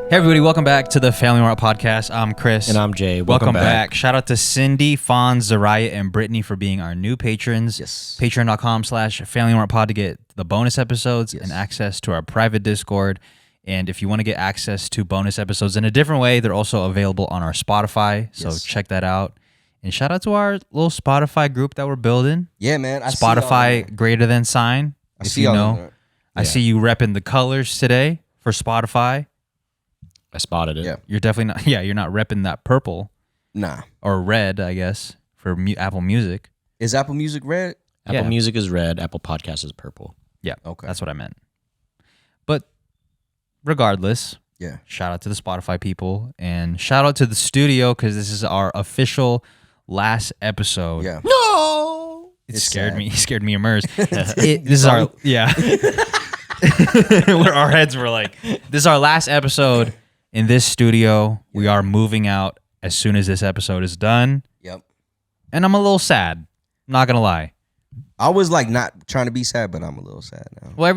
Hey everybody, welcome back to the Family Mart Podcast. I'm Chris. And I'm Jay. Welcome back. Shout out to Cindy, Fonz, Zariah, and Brittany for being our new patrons. Yes. Patreon.com/Family Mart Pod to get the bonus episodes and access to our private Discord. And if you want to get access to bonus episodes in a different way, they're also available on our Spotify. So check that out. And shout out to our little Spotify group that we're building. Yeah, man. Spotify greater than sign. If you know. I see you repping the colors today for Spotify. I spotted it. Yeah. You're definitely not. Yeah, you're not repping that purple. Nah. Or red, I guess, for Apple Music. Is Apple Music red? Apple Music is red. Apple Podcast is purple. Yeah. Okay. That's what I meant. But regardless, shout out to the Spotify people and shout out to the studio because this is our official last episode. Yeah. No. It scared me. He scared me and Merz. This is our where our heads were like, this is our last episode in this studio. We are moving out as soon as this episode is done. Yep. And I'm a little sad. I'm not gonna lie. I was like not trying to be sad, but I'm a little sad now. Well,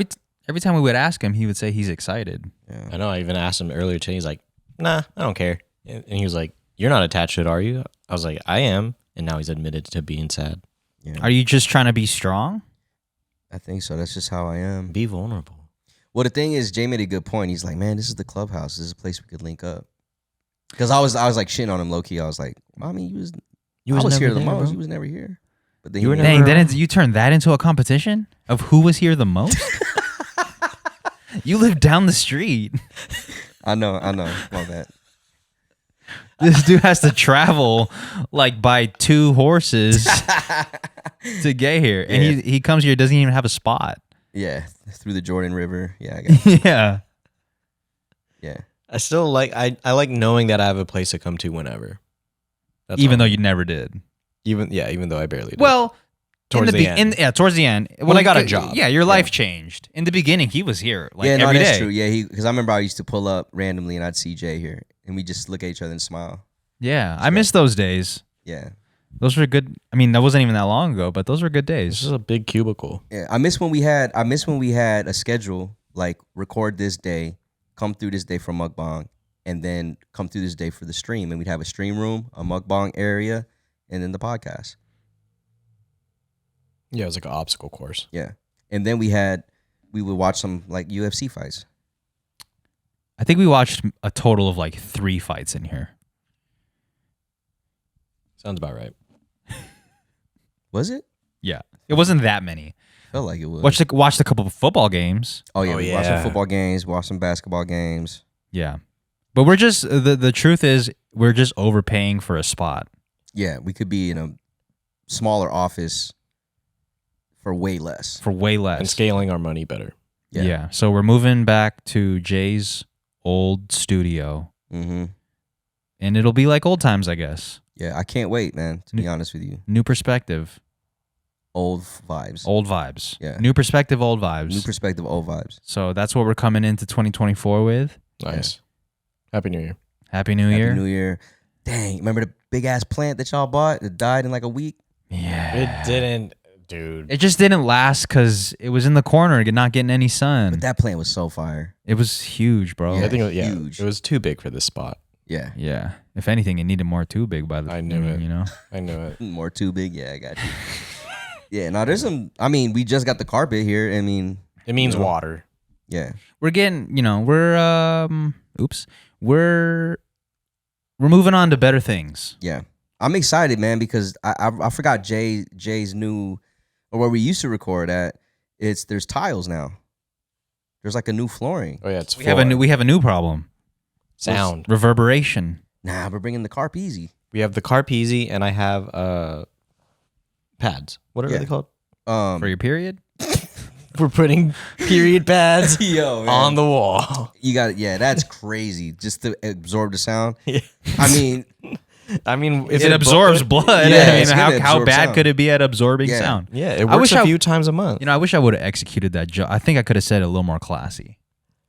every time we would ask him, he would say he's excited. Yeah. I know. I even asked him earlier today. He's like, nah, I don't care. And he was like, you're not attached to it, are you? I was like, I am. And now he's admitted to being sad. Yeah. Are you just trying to be strong? I think so. That's just how I am. Be vulnerable. Well, the thing is, Jay made a good point. He's like, man, this is the clubhouse. This is a place we could link up. Because I was like shitting on him low key. I was like, mommy, I was here the most. Bro. You was never here. But then You were Dang, then you turned that into a competition of who was here the most? You live down the street. I know. My bad. This dude has to travel like by 2 horses to get here. And he comes here, doesn't even have a spot. Yeah, through the Jordan River. Yeah, I got it. Yeah. Yeah. I still like, I like knowing that I have a place to come to whenever. That's Even all. though you never did. Even though I barely did. Well, towards the end. Towards the end. When I got a job. Yeah, your life changed. In the beginning, he was here every day. That's true. Yeah, because I remember I used to pull up randomly and I'd see Jay here, and we just look at each other and smile. Yeah, I miss those days. Yeah. Those were good. I mean, that wasn't even that long ago, but those were good This days. is a big cubicle. Yeah, I miss when we had a schedule, like record this day, come through this day for mukbang, and then come through this day for the stream, and we'd have a stream room, a mukbang area, and then the podcast. Yeah, it was like an obstacle course. Yeah, and then we would watch some like UFC fights. I think we watched a total of like 3 fights in here. Sounds about right. Was it? Yeah, it wasn't that many. Felt like it was. Watched a couple of football games. Oh yeah, we watched some yeah. football games, watched some basketball games. Yeah, but we're just the truth is we're just overpaying for a spot. Yeah, we could be in a smaller office for way less. And scaling our money better. Yeah. So we're moving back to Jay's old studio, Mm-hmm. and it'll be like old times, I guess. Yeah, I can't wait, man. To be honest with you, New perspective, old vibes. old vibes. Yeah. New perspective, old vibes. New perspective, old vibes. So that's what we're coming into 2024 with. Nice. Happy New Year. Happy New Year. Happy New Year. Dang, remember the big ass plant that y'all bought that died in like a week? Yeah. It didn't, dude. It just didn't last because it was in the corner, not getting any sun. But that plant was so fire. It was huge, bro. Yeah. I think huge. it was too big for this spot. Yeah. Yeah. If anything, it needed more too big by the I knew it. You know? I knew it. More too big. Yeah, I got you. Yeah, no, there's some. I mean, we just got the carpet here. I mean, It means you know, water. Yeah. We're getting, we're moving on to better things. Yeah. I'm excited, man, because I forgot Jay's new, or where we used to record at. There's tiles now. There's like a new flooring. Oh yeah, it's We have a new problem. sound. Reverberation. Nah, we're bringing the carp easy. We have the Carpeasy, and I have pads. What are Yeah. they called? For your period? We're putting period pads Yo, man. on the wall. You got it. Yeah, that's crazy. Just to absorb the sound. Yeah. I mean, if It absorbs blood. Yeah, I mean, it's gonna how absorb bad sound. could it be at absorbing Yeah. sound? Yeah, it I works wish a I- few times a month. I wish I would have executed that job. I think I could have said it a little more classy.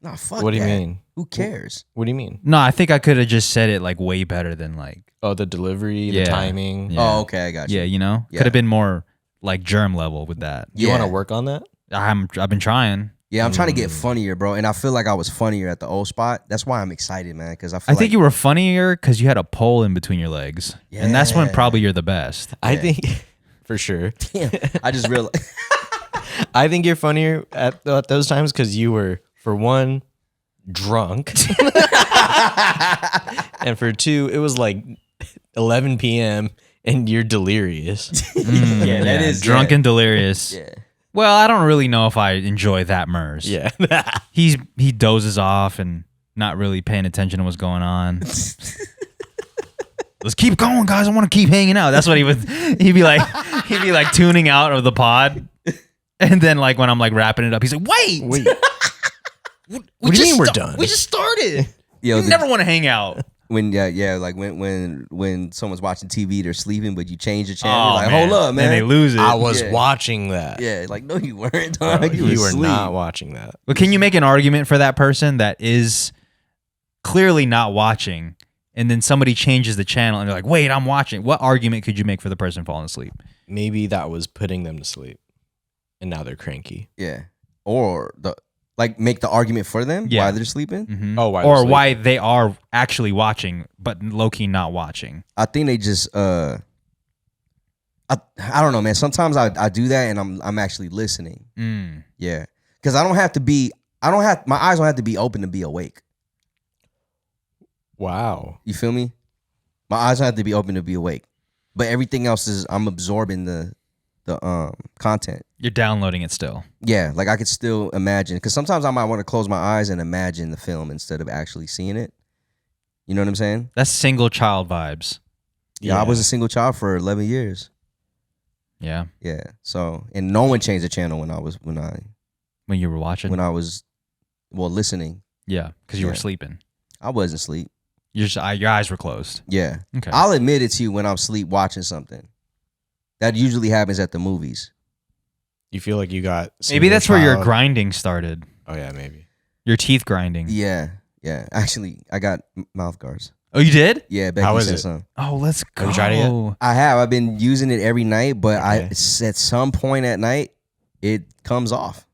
nah, fuck What do you that. mean? Who cares? What do you mean? No, I think I could have just said it like way better than like. Oh, the delivery, Yeah. the timing. Yeah. Oh, okay, I got you. Yeah, you know, Yeah. could have been more like germ level with that. You Yeah. want to work on that? I've been trying. Yeah, I'm trying to get funnier, bro. And I feel like I was funnier at the old spot. That's why I'm excited, man. Because I think you were funnier because you had a pole in between your legs. Yeah. And that's when probably you're the best. I think, for sure. Damn, I just realized. I think you're funnier at those times because you were, for one, drunk. And for two, it was like 11 p.m. and you're delirious. That is drunk and delirious. Yeah. Well, I don't really know if I enjoy that Merz. Yeah. He dozes off and not really paying attention to what's going on. Let's keep going, guys. I want to keep hanging out. That's what he'd be like tuning out of the pod. And then like when I'm like wrapping it up, he's like, wait. What do you mean we're done? We just started. Yo, you never want to hang out. When like when someone's watching TV, they're sleeping, but you change the channel. Oh, You're like, man. hold up, man. And they lose it. I was watching that. Yeah, like no, you weren't. Bro, Dog. you were not watching that. But can you make an argument for that person that is clearly not watching, and then somebody changes the channel and they're like, wait, I'm watching? What argument could you make for the person falling asleep? Maybe that was putting them to sleep, and now they're cranky. Yeah, or make the argument for them why they're sleeping. Mm-hmm. Oh, why? Or why they are actually watching, but low-key not watching. I think they just I don't know, man. Sometimes I do that and I'm actually listening. Yeah, because my eyes don't have to be open to be awake. Wow. You feel me? My eyes don't have to be open to be awake, but everything else is I'm absorbing the content. You're downloading it still. Yeah, like I could still imagine, because sometimes I might want to close my eyes and imagine the film instead of actually seeing it. You know what I'm saying? That's single child vibes. Yeah, I was a single child for 11 years. Yeah. Yeah. So, and no one changed the channel when you were watching. When I was listening. Yeah, because you were sleeping. I wasn't asleep. Your eyes were closed. Yeah. Okay. I'll admit it to you when I'm asleep watching something. That usually happens at the movies. You feel like you got maybe that's where your grinding started. Oh yeah, maybe your teeth grinding. Yeah. Actually, I got mouth guards. Oh, you did? Yeah. Becky How is said it? something. Oh, let's go. Have you tried it yet? I have. I've been using it every night, but Okay. at some point at night it comes off.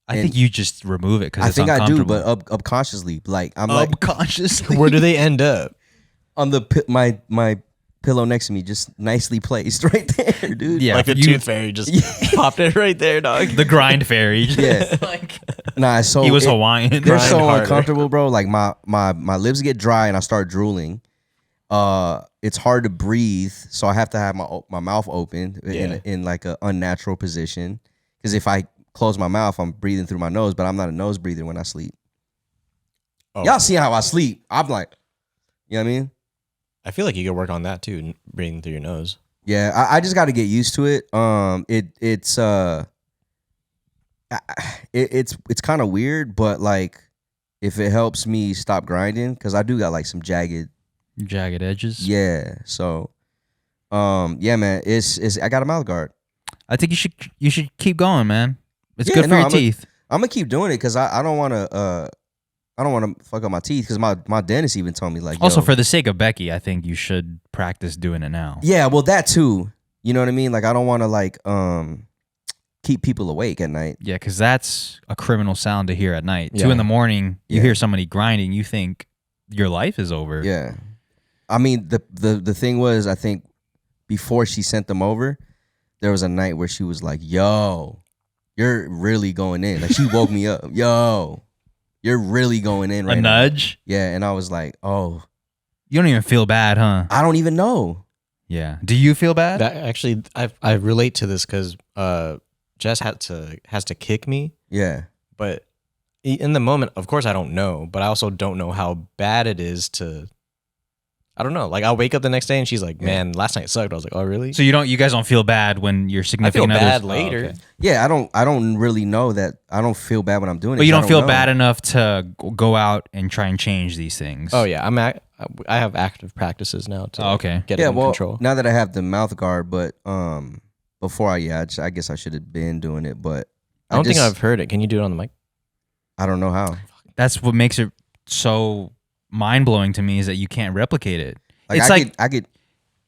I think you just remove it because it's I uncomfortable. do, but subconsciously, like I'm unconsciously. Where do they end up? On the my pillow next to me, just nicely placed right there, dude. Yeah, like the tooth fairy just popped it right there, dog. The grind fairy. Yeah. Nah, so he was Hawaiian. They're Grind so harder. uncomfortable, bro. Like my lips get dry and I start drooling. It's hard to breathe, so I have to have my mouth open in like an unnatural position. Because if I close my mouth, I'm breathing through my nose, but I'm not a nose breather when I sleep. Oh. Y'all see how I sleep? I'm like, you know what I mean? I feel like you could work on that too, breathing through your nose. Yeah, I just got to get used to it. It's kind of weird, but like if it helps me stop grinding, because I do got like some jagged edges. Yeah, so yeah, man, it's I got a mouth guard. I think you should keep going, man. It's good for your teeth. I'm gonna keep doing it because I don't want to fuck up my teeth, because my dentist even told me like. Also, for the sake of Becky, I think you should practice doing it now. Yeah, well, that too. You know what I mean? Like, I don't want to like keep people awake at night. Yeah, because that's a criminal sound to hear at night. Yeah. 2 a.m, you hear somebody grinding, you think your life is over. Yeah, I mean the thing was, I think before she sent them over, there was a night where she was like, "Yo, you're really going in." Like, she woke me up. Yo, you're really going in right A now. nudge? Yeah, and I was like, "Oh, You don't even feel bad, huh? I don't even know." Yeah. Do you feel bad? That actually, I relate to this because Jess has to kick me, Yeah. but in the moment, of course, I don't know, but I also don't know how bad it is to. I don't know. Like, I'll wake up the next day and she's like, "Man, last night sucked." I was like, "Oh, really?" So you guys don't feel bad when your I feel significant others. bad later. Oh, okay. Yeah, I don't really know that. I don't feel bad when I'm doing it. But you 'cause I don't feel know. bad enough to go out and try and change these things. Oh yeah, I have active practices now to okay. get it in control. Now that I have the mouth guard, but before I guess I should have been doing it, but I don't think I've heard it. Can you do it on the mic? I don't know how. That's what makes it so mind-blowing to me, is that you can't replicate it. Like, I could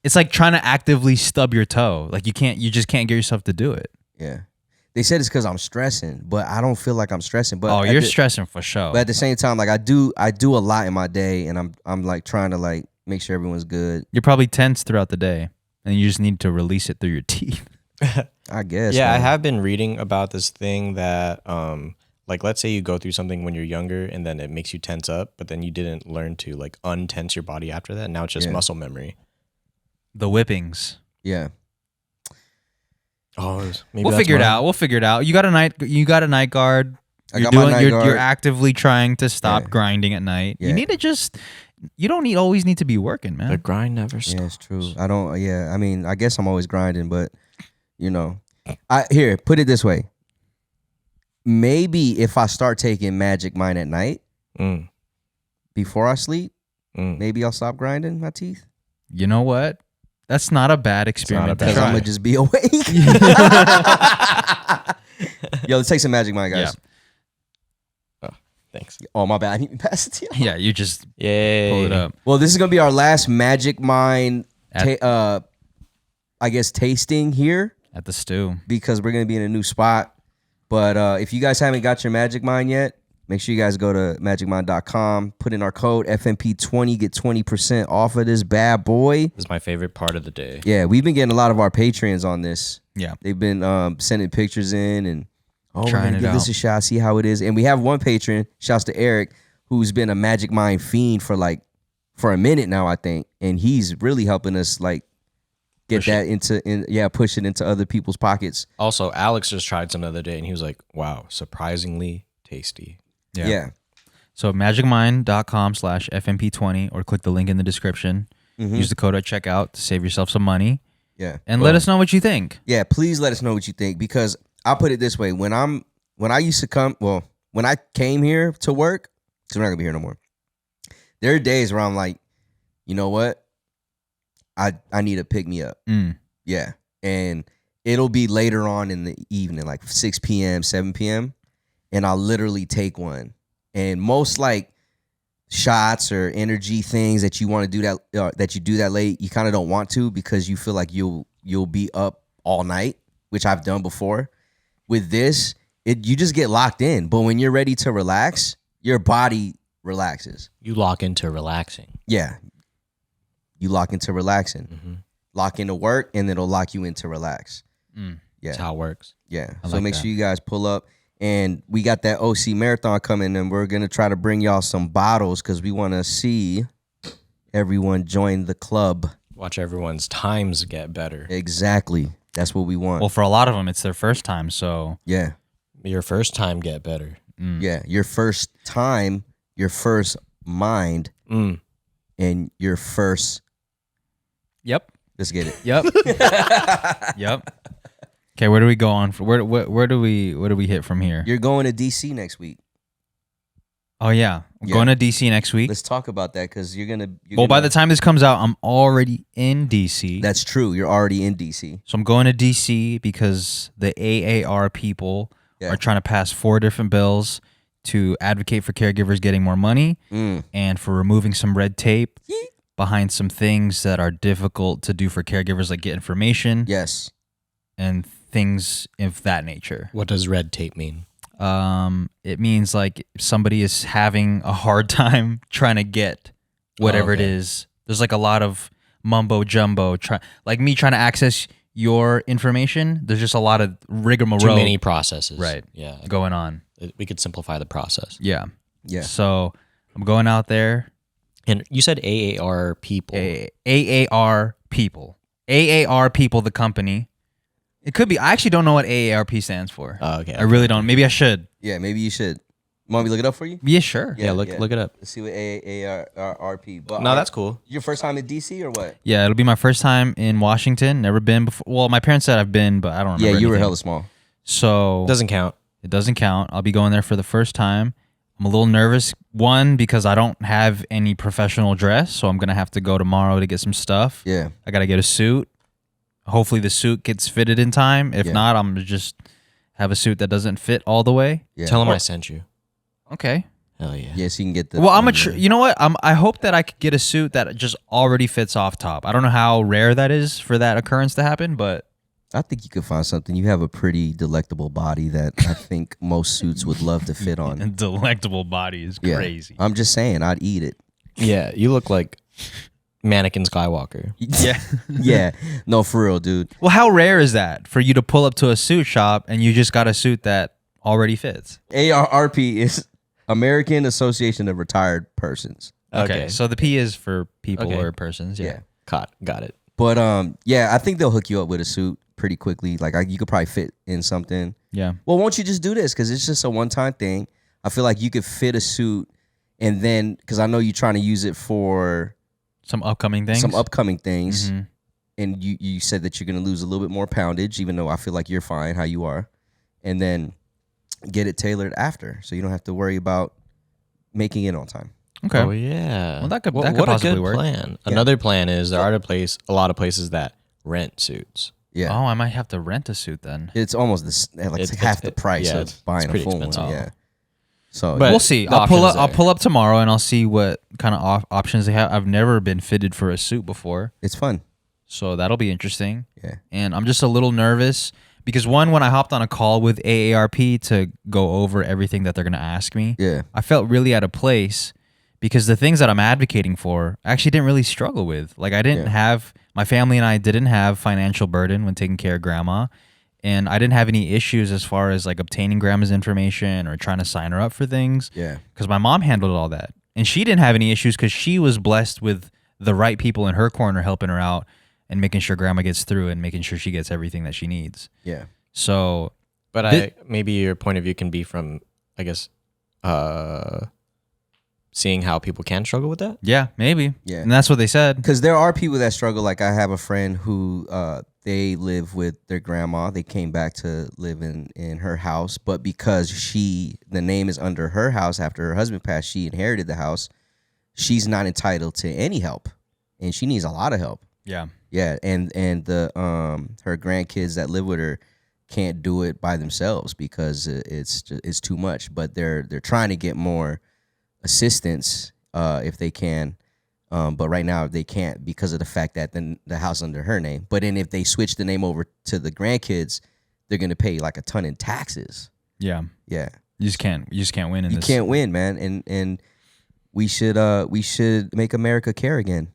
It's like trying to actively stub your toe. Like you just can't get yourself to do it. yeah. They said it's because I'm stressing, but I don't feel like I'm stressing. But you're stressing for sure. But at the same time, like I do a lot in my day, and I'm like trying to like make sure everyone's good. You're probably tense throughout the day, and you just need to release it through your teeth. I guess. Yeah, man. I have been reading about this thing that, like, let's say you go through something when you're younger, and then it makes you tense up, but then you didn't learn to like untense your body after that. Now it's just muscle memory. The whippings. Yeah. Oh, maybe We'll figure it out. We'll figure it out. You got a night guard. I got my night guard. You're actively trying to stop grinding at night. Yeah. You need to just. You don't always need to be working, man. The grind never stops. Yeah, it's true. I don't. Yeah, I mean, I guess I'm always grinding, but you know, put it this way. Maybe if I start taking Magic Mind at night before I sleep, maybe I'll stop grinding my teeth. You know what? That's not a bad experiment. Because I'm gonna just be awake. Yo, let's take some Magic Mind, guys. Yeah. Oh, thanks. Oh, my bad. I need to pass it to you. Yeah, you just pull Yay. it up. Well, this is gonna be our last Magic Mind, I guess, tasting here At the stew. because we're gonna be in a new spot. But if you guys haven't got your Magic Mind yet, make sure you guys go to magicmind.com, put in our code FMP20, get 20% off of this bad boy. This is my favorite part of the day. Yeah, we've been getting a lot of our Patreons on this. Yeah. They've been sending pictures in and we're Trying gonna it give this out. a shot, see how it is. And we have one patron, shouts to Eric, who's been a Magic Mind fiend for a minute now, I think. And he's really helping us like get Push that push it into other people's pockets. Also, Alex just tried some the other day, and he was like, wow, surprisingly tasty. Yeah. So magicmind.com/FMP20 or click the link in the description. Mm-hmm. Use the code at checkout to save yourself some money. Yeah. And let us know what you think. Yeah, please let us know what you think, because I'll put it this way. When I came here to work, because we're not gonna be here no more, there are days where I'm like, you know what? I need to pick me up. Yeah. And it'll be later on in the evening, like 6 p.m., 7 p.m., and I'll literally take one. And most like shots or energy things that you want to do that you do that late, you kind of don't want to because you feel like you'll be up all night, which I've done before. With this, you just get locked in. But when you're ready to relax, your body relaxes. You lock into relaxing. Yeah. You lock into relaxing. Mm-hmm. Lock into work, and it'll lock you into relax. Yeah. That's how it works. Yeah. I So like make that. sure you guys pull up. And we got that OC Marathon coming, and we're going to try to bring y'all some bottles because we want to see everyone join the club. Watch everyone's times get better. Exactly. That's what we want. Well, for a lot of them, it's their first time. So Yeah. Your first time get better. Yeah. Your first time, your first mind, and your first. Yep. Let's get it. Yep. Yep. Okay, where do we go on? Where do we hit from here? You're going to DC next week. Oh yeah, I'm going to DC next week. Let's talk about that because you're gonna. Well, by the time this comes out, I'm already in DC. That's true. You're already in DC. So I'm going to DC because the AAR people are trying to pass 4 different bills to advocate for caregivers getting more money and for removing some red tape behind some things that are difficult to do for caregivers, like get information. Yes. And things of that nature. What does red tape mean? It means like if somebody is having a hard time trying to get whatever it is. There's like a lot of mumbo jumbo, like me trying to access your information. There's just a lot of rigmarole. Too many processes. Right. Yeah. Going on. We could simplify the process. Yeah. Yeah. So I'm going out there. And you said AAR people. AAR people. AAR people, the company. It could be. I actually don't know what AARP stands for. Oh, okay. I really don't. Maybe I should. Yeah, maybe you should. Want me to look it up for you? Yeah, sure. Yeah, look it up. Let's see what AARP. But No, that's cool. Your first time in DC or what? Yeah, it'll be my first time in Washington. Never been before. Well, my parents said I've been, but I don't remember. Yeah, you were anything. hella small. So Doesn't count. it doesn't count. I'll be going there for the first time. I'm a little nervous. One, because I don't have any professional dress, so I'm gonna have to go tomorrow to get some stuff. Yeah. I gotta get a suit. Hopefully the suit gets fitted in time. If not, I'm gonna just have a suit that doesn't fit all the way. Yeah. Tell them I sent you. Okay. Hell yeah. Yes, you can get the. Well, you know what? I hope that I could get a suit that just already fits off top. I don't know how rare that is for that occurrence to happen, but I think you could find something. You have a pretty delectable body that I think most suits would love to fit on. And delectable body is crazy. I'm just saying, I'd eat it. Yeah, you look like Mannequin Skywalker. Yeah. Yeah. No, for real, dude. Well, how rare is that for you to pull up to a suit shop and you just got a suit that already fits? AARP is American Association of Retired Persons. Okay. So the P is for people or persons. Yeah. Got it. But yeah, I think they'll hook you up with a suit pretty quickly. Like you could probably fit in something. Yeah. Well, won't you just do this? Because it's just a one-time thing. I feel like you could fit a suit, and then because I know you're trying to use it for some upcoming things. Mm-hmm. And you said that you're gonna lose a little bit more poundage, even though I feel like you're fine how you are, and then get it tailored after, so you don't have to worry about making it on time. Okay. Oh yeah. Well, that could what possibly a good work. plan. Yeah. Another plan is there are a lot of places that rent suits. Yeah. Oh, I might have to rent a suit then. It's almost it's half the price yeah, of buying a pretty full one. expensive. Yeah. So But we'll see. the I'll pull options up. I'll there. pull up tomorrow and I'll see what kind of options they have. I've never been fitted for a suit before, it's fun. so that'll be interesting. Yeah. And I'm just a little nervous because when I hopped on a call with AARP to go over everything that they're gonna ask me, Yeah. I felt really out of place because the things that I'm advocating for, I actually didn't really struggle with. Like I didn't have my family and I didn't have financial burden when taking care of grandma. And I didn't have any issues as far as like obtaining grandma's information or trying to sign her up for things. Yeah. Because my mom handled all that. And she didn't have any issues because she was blessed with the right people in her corner helping her out and making sure grandma gets through and making sure she gets everything that she needs. Yeah. So, But maybe your point of view can be from, I guess, seeing how people can struggle with that. yeah, maybe. Yeah. And that's what they said. Because there are people that struggle. Like I have a friend who they live with their grandma. They came back to live in her house, but because the name is under her house after her husband passed, she inherited the house. She's not entitled to any help, and she needs a lot of help. Yeah. Yeah, and the her grandkids that live with her can't do it by themselves because it's too much. But they're trying to get more assistance if they can. But right now they can't because of the fact that the house under her name. But then if they switch the name over to the grandkids, they're gonna pay like a ton in taxes. Yeah. Yeah, You just can't win in you this. can't win, man. And we should make America care again.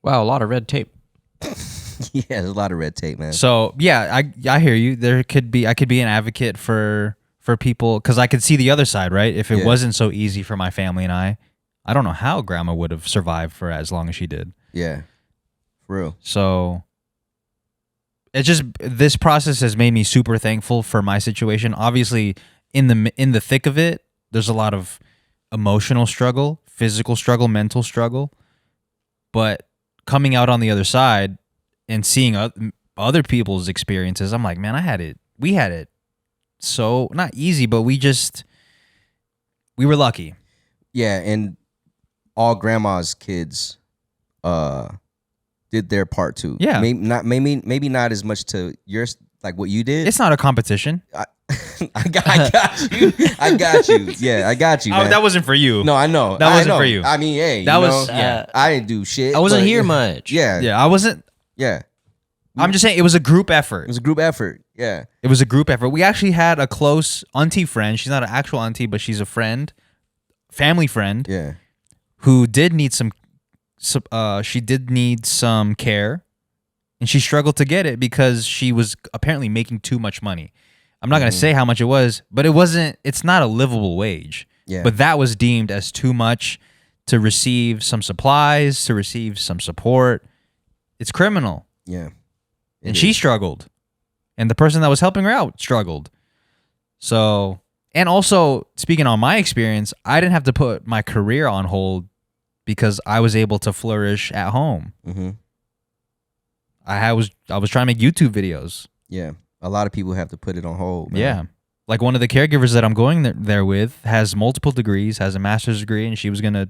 Wow, a lot of red tape. Yeah, there's a lot of red tape, man. So yeah, I hear you. I could be an advocate for people because I could see the other side, right? If it wasn't so easy for my family and I don't know how grandma would have survived for as long as she did. Yeah, for real. So this process has made me super thankful for my situation. Obviously, in the thick of it, there's a lot of emotional struggle, physical struggle, mental struggle. But coming out on the other side and seeing other people's experiences, I'm like, man, we had it so not easy, but we were lucky. Yeah, and all grandma's kids did their part too. Yeah. Maybe not as much to yours, like what you did. It's not a competition. I got you. I got you. Yeah, I got you, man. That wasn't for you. No, I know. That wasn't I know. for you. I mean, hey, That you was know, yeah. I didn't do shit. I wasn't but here much. Yeah. Yeah, I wasn't. Yeah. I'm just saying it was a group It effort. was a group effort. Yeah. It was a group effort. We actually had a close auntie friend. She's not an actual auntie, but she's a friend, family friend, Yeah. who did need some care, and she struggled to get it because she was apparently making too much money. I'm not going to say how much it was, but it's not a livable wage. Yeah. But that was deemed as too much to receive some supplies, to receive some support. It's criminal. Yeah. And she struggled. And the person that was helping her out struggled. So, and also, speaking on my experience, I didn't have to put my career on hold because I was able to flourish at home. Mm-hmm. I was trying to make YouTube videos. Yeah. A lot of people have to put it on hold, man. Yeah. Like one of the caregivers that I'm going there with has multiple degrees, has a master's degree, and she was going to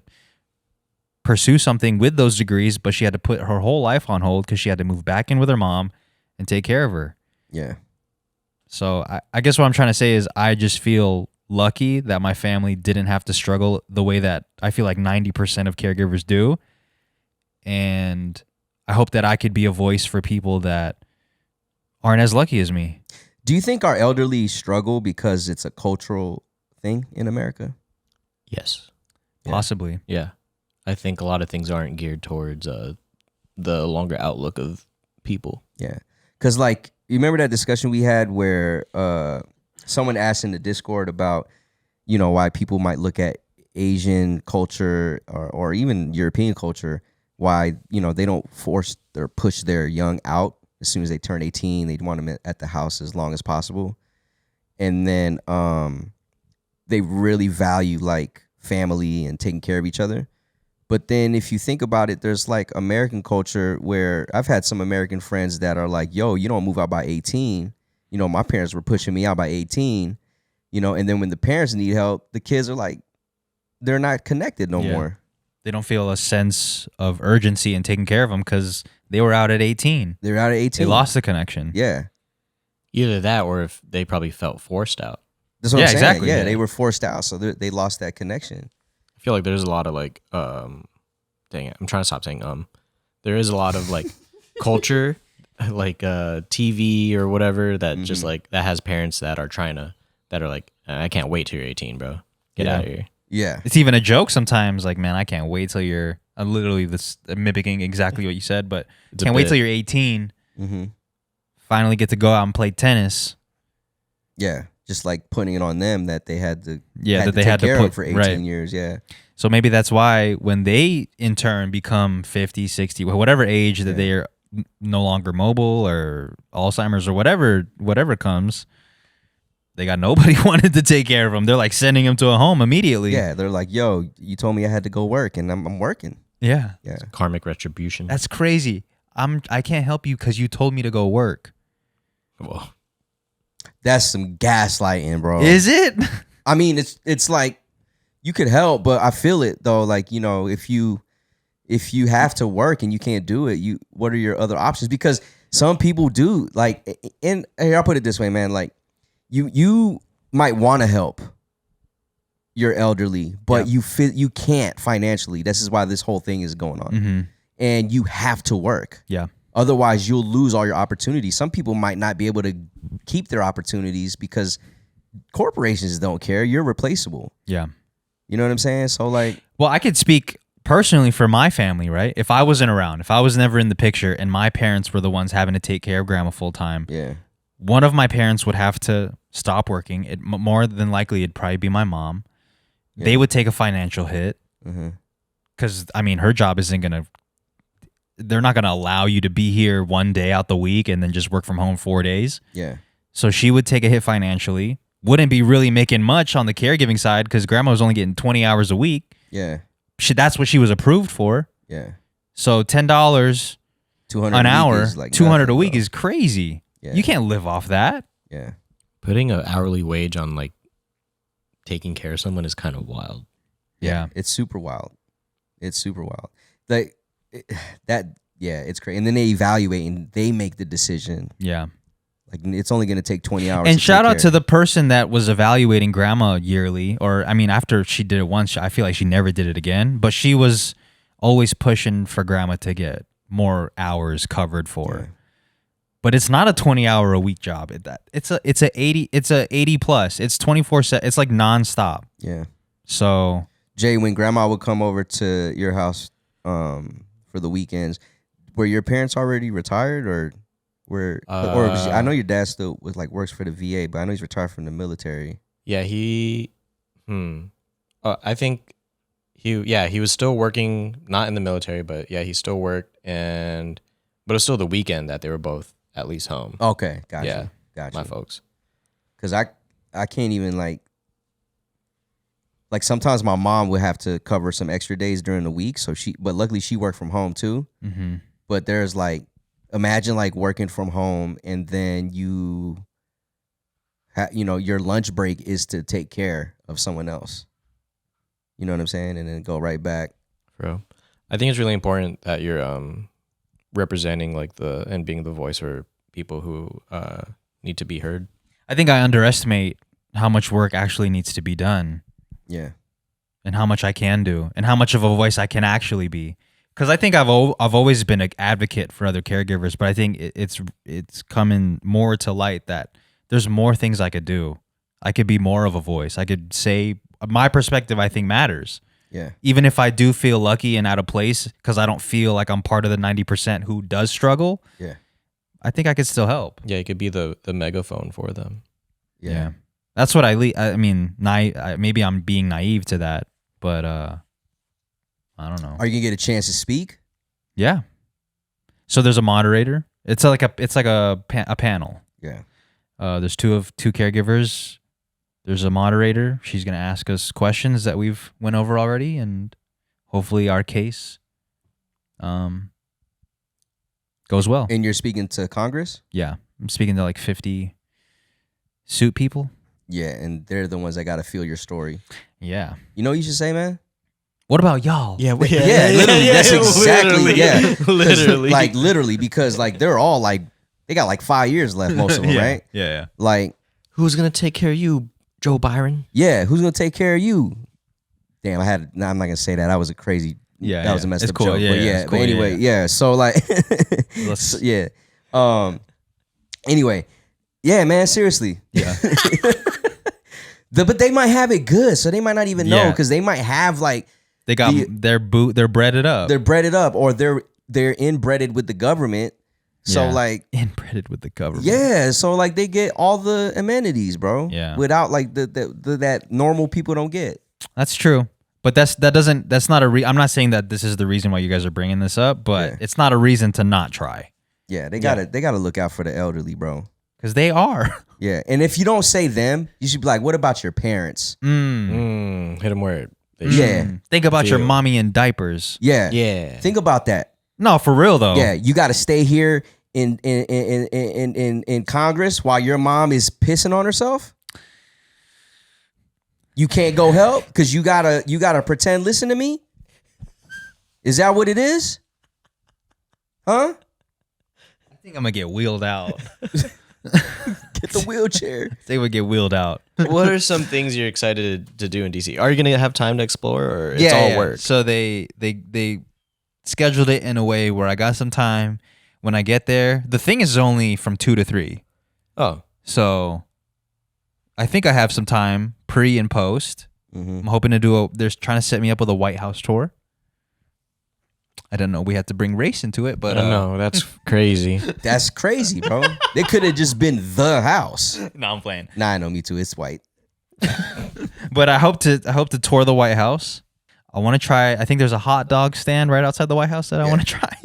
pursue something with those degrees, but she had to put her whole life on hold because she had to move back in with her mom and take care of her. Yeah. So I guess what I'm trying to say is I just feel lucky that my family didn't have to struggle the way that I feel like 90% of caregivers do. And I hope that I could be a voice for people that aren't as lucky as me. Do you think our elderly struggle because it's a cultural thing in America? Yes. Possibly. Yeah. I think a lot of things aren't geared towards the longer outlook of people. Yeah. Because, like, you remember that discussion we had where someone asked in the Discord about, you know, why people might look at Asian culture or even European culture, why, you know, they don't force or push their young out as soon as they turn 18. They want them at the house as long as possible. And then they really value, like, family and taking care of each other. But then if you think about it, there's like American culture where I've had some American friends that are like, yo, you don't move out by 18. You know, my parents were pushing me out by 18, you know, and then when the parents need help, the kids are like, they're not connected no more. They don't feel a sense of urgency in taking care of them because they were out at 18. They're out at 18. They lost the connection. Yeah. Either that or if they probably felt forced out. That's what I'm saying. Exactly. Yeah, they were forced out, so they lost that connection. I feel like there's a lot of like, dang it, I'm trying to stop saying There is a lot of like culture, like TV or whatever that just like that has parents that are like, I can't wait till you're 18, bro. Get out of here. Yeah. It's even a joke sometimes. Like, man, I can't wait till you're. I'm literally mimicking exactly what you said, but can't wait till you're 18. Mm-hmm. Finally get to go out and play tennis. Yeah. Just like putting it on them that they had to had to put for 18 years. Yeah. So maybe that's why when they in turn become 50, 60, whatever age that they are no longer mobile or Alzheimer's or whatever comes, they got nobody wanted to take care of them. They're like sending them to a home immediately. Yeah. They're like, yo, you told me I had to go work and I'm working. Yeah. Yeah. Karmic retribution. That's crazy. I can't help you because you told me to go work. Well, that's some gaslighting, bro. Is it? I mean, it's like you could help, but I feel it though. Like, you know, if you have to work and you can't do it, what are your other options? Because some people do. Like, and here, I'll put it this way, man. Like, you might want to help your elderly, but you can't financially. This is why this whole thing is going on. Mm-hmm. And you have to work. Yeah. Otherwise, you'll lose all your opportunities. Some people might not be able to keep their opportunities because corporations don't care. You're replaceable. Yeah. You know what I'm saying? So, like... Well, I could speak personally for my family, right? If I wasn't around, if I was never in the picture and my parents were the ones having to take care of grandma full time, one of my parents would have to stop working. More than likely, it'd probably be my mom. Yeah. They would take a financial hit because, I mean, her job isn't going to... They're not going to allow you to be here one day out the week and then just work from home 4 days. Yeah. So she would take a hit financially. Wouldn't be really making much on the caregiving side because grandma was only getting 20 hours a week. Yeah. That's what she was approved for. Yeah. So $10 an hour, like $200 a week is crazy. Yeah. You can't live off that. Yeah. Putting an hourly wage on like taking care of someone is kind of wild. Yeah. It's super wild. It's super wild. Like it's crazy. And then they evaluate and they make the decision. Yeah. Like, it's only going to take 20 hours. And shout out to the person that was evaluating grandma yearly, or I mean, after she did it once, I feel like she never did it again, but she was always pushing for grandma to get more hours covered for. Yeah. But it's not a 20-hour a week job. It's a 80 plus. It's 24/7. It's like nonstop. Yeah. So, Jay, when grandma would come over to your house for the weekends, were your parents already retired or I know your dad still works for the VA, but I know he's retired from the military. Yeah, I think he was still working, not in the military, but yeah, he still worked, but it was still the weekend that they were both at least home. Okay, gotcha. Yeah, gotcha. My folks. Because I can't even like sometimes my mom would have to cover some extra days during the week, but luckily she worked from home too. Mm-hmm. But there's imagine working from home and then your lunch break is to take care of someone else. You know what I'm saying? And then go right back. Bro, I think it's really important that you're representing and being the voice for people who need to be heard. I think I underestimate how much work actually needs to be done. Yeah. And how much I can do and how much of a voice I can actually be. because I think I've always been an advocate for other caregivers, but I think it's coming more to light that there's more things I could do. I could be more of a voice. I could say my perspective. I think matters. Yeah. Even if I do feel lucky and out of place because I don't feel like I'm part of the 90% who does struggle. Yeah. I think I could still help. Yeah, it could be the megaphone for them. Yeah. That's what I mean, maybe I'm being naive to that, but I don't know. Are you gonna get a chance to speak? Yeah. So there's a moderator. It's like a panel. Yeah. There's two caregivers. There's a moderator. She's gonna ask us questions that we've went over already, and hopefully our case goes well. And you're speaking to Congress? Yeah, I'm speaking to like 50 suit people. Yeah, and they're the ones that gotta feel your story. Yeah. You know what you should say, man? What about y'all? Yeah, literally. That's exactly literally. Like literally, because like they're all like they got like 5 years left, most of them, right? Yeah. Like, who's gonna take care of you, Joe Byron? yeah, who's gonna take care of you? Damn, I'm not gonna say that. That was a crazy. Yeah, that was a messed it's up cool. joke. Yeah, but it's cool. But anyway, yeah. So like, so, yeah. Anyway, yeah, man. Seriously. Yeah. But they might have it good, so they might not even know Yeah. because they might have like They got they're breaded up. they're breaded up or they're inbreaded with the government. So Yeah. like inbreaded with the government. yeah, so like they get all the amenities, bro. Yeah. Without like the that normal people don't get. That's true. But that's not I'm not saying that this is the reason why you guys are bringing this up, but Yeah. it's not a reason to not try. Yeah, they gotta look out for the elderly, bro. Because they are. Yeah, and if you don't say them, you should be like, what about your parents? Hit them where they Yeah. Think about your Feel. mommy in diapers. Yeah. Yeah. Think about that. No, for real though. Yeah, you got to stay here in Congress while your mom is pissing on herself. You can't go help because you gotta pretend listen to me. Is that what it is? Huh? I think I'm gonna get wheeled out. Get the wheelchair. They would get wheeled out. What are some things you're excited to do in DC? Are you gonna have time to explore, or it's all work? So they scheduled it in a way where I got some time when I get there. The thing is only from 2 to 3. Oh, So I think I have some time pre and post. Mm-hmm. I'm hoping to do they're trying to set me up with a White House tour. I don't know. We have to bring race into it, but no, that's crazy. That's crazy, bro. They could have just been the house. no, I'm playing. Nah, I know, me too. It's white. But I hope to tour the White House. I want to try. I think there's a hot dog stand right outside the White House that I want to try.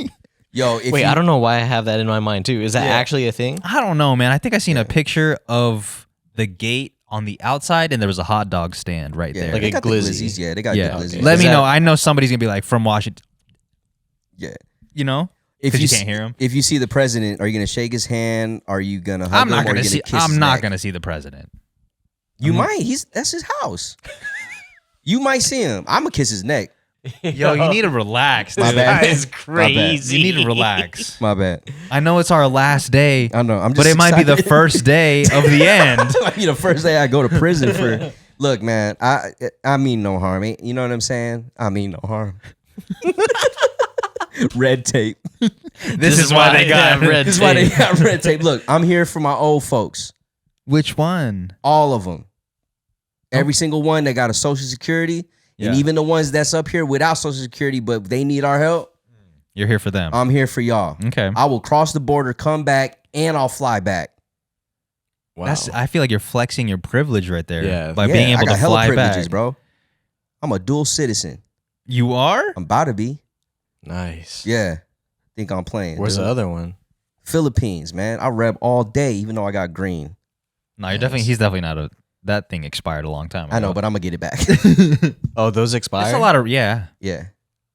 Yo, Wait, I don't know why I have that in my mind too. Is that actually a thing? I don't know, man. I think I seen a picture of the gate on the outside, and there was a hot dog stand right Yeah, there. Like they a got the glizzy. glizzies. Yeah, they got Yeah. the glizzies. Let Is me that- know. I know somebody's gonna be like from Washington. Yeah. You know, If because you s- can't hear him. If you see the president, are you gonna shake his hand? Are you gonna hug I'm him? not or are gonna you see. kiss his I'm not neck? gonna see the president. You might. That's his house. You might see him. I'm gonna kiss his neck. Yo, you need to relax. My dude. bad. That is My bad. crazy. You need to relax. My bad. I know it's our last day. I know. I'm just. But it might be the excited. first day of the end. It might be the first day I go to prison for. Look, man. I mean no harm. You know what I'm saying? I mean no harm. Red tape. This is why they got red This is why they got red tape. Look, I'm here for my old folks. Which one? All of them. Every single one that got a Social Security. And Yeah. even the ones that's up here without Social Security, but they need our help. You're here for them. I'm here for y'all. Okay. I will cross the border, come back, and I'll fly back. Wow. I feel like you're flexing your privilege right there. Yeah. By being I able got to hella fly privileges, back. bro. I'm a dual citizen. You are? I'm about to be. Nice. Yeah. Think I'm playing. Where's dude. the other one? Philippines, man. I rep all day, even though I got green. No, he's definitely not that thing expired a long time ago. I know, but I'm gonna get it back. Oh, those expire. It's a lot of yeah. Yeah.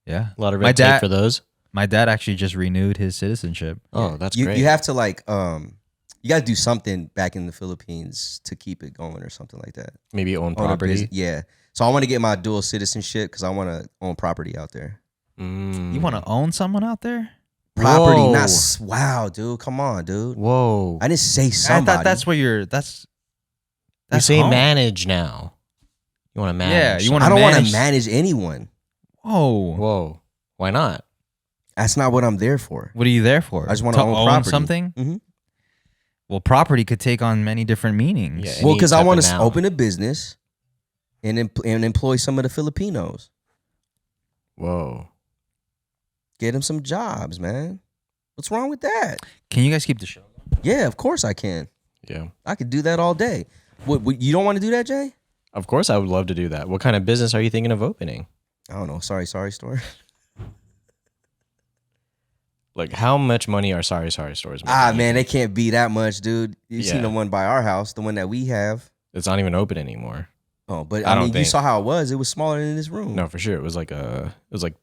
Yeah. A lot of My red tape dad- for those. My dad actually just renewed his citizenship. Oh, that's You great. you have to like you gotta do something back in the Philippines to keep it going or something like that. Maybe own Own a property. business- Yeah. So I want to get my dual citizenship because I want to own property out there. You want to own someone out there? Property, Whoa. not wow, dude. Come on, dude. Whoa. I didn't say somebody. I thought that's where you're. That's You say home. manage now. You want to manage. Yeah, you wanna I don't want to manage- manage anyone. Whoa. Whoa. Why not? That's not what I'm there for. What are you there for? I just want to own property. Something. Mm-hmm. Well, property could take on many different meanings. Yeah. Well, because I want to now. open a business and employ some of the Filipinos. Whoa. Get them some jobs, man. What's wrong with that? Can you guys keep the show going? Yeah, of course I can. Yeah. I could do that all day. What you don't want to do that, Jay? Of course, I would love to do that. What kind of business are you thinking of opening? I don't know. Sorry store. Like, how much money are sorry stores making? Man, they can't be that much, dude. You seen the one by our house, the one that we have. It's not even open anymore. Oh, but I mean, you saw how it was. It was smaller than this room. No, for sure. It was like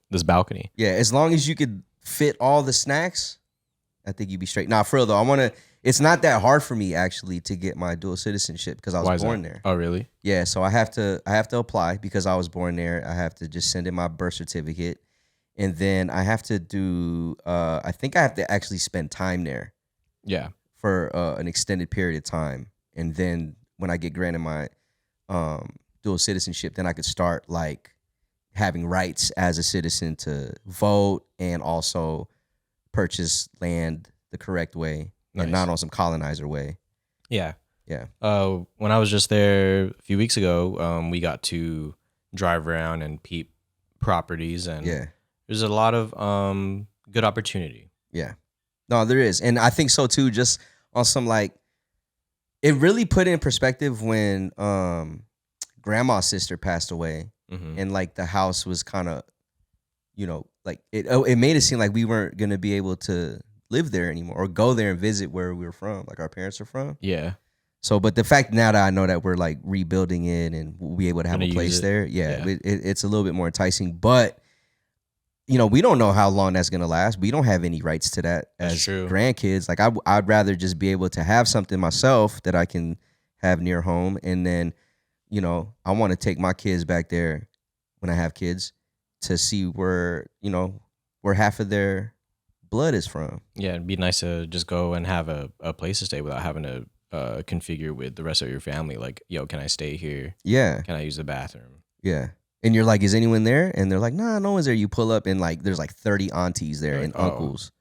this balcony. Yeah, as long as you could fit all the snacks, I think you'd be straight. Nah, for real though, it's not that hard for me actually to get my dual citizenship because I was born there. Oh, really? Yeah, so I have to apply because I was born there. I have to just send in my birth certificate, and then I have to do. I think I have to actually spend time there. Yeah. For an extended period of time, and then when I get granted my dual citizenship, then I could start like having rights as a citizen to vote and also purchase land the correct way. Nice. And not on some colonizer way. Yeah. Yeah. When I was just there a few weeks ago, we got to drive around and peep properties, and there's a lot of good opportunity. Yeah. No, there is. And I think so too, just on some like, it really put in perspective when grandma's sister passed away, and like the house was kind of, like it made it seem like we weren't going to be able to live there anymore or go there and visit where we were from, like our parents are from. Yeah. So, but the fact now that I know that we're like rebuilding it and we'll be able to have a place there, it's a little bit more enticing. But, we don't know how long that's going to last. We don't have any rights to that as grandkids. Like I'd rather just be able to have something myself that I can have near home. And then, I want to take my kids back there when I have kids to see where half of their blood is from. Yeah, it'd be nice to just go and have a place to stay without having to configure with the rest of your family. Like, yo, can I stay here? Yeah. Can I use the bathroom? Yeah. And you're like, is anyone there? And they're like, nah, no one's there. You pull up and like there's like 30 aunties there and uncles.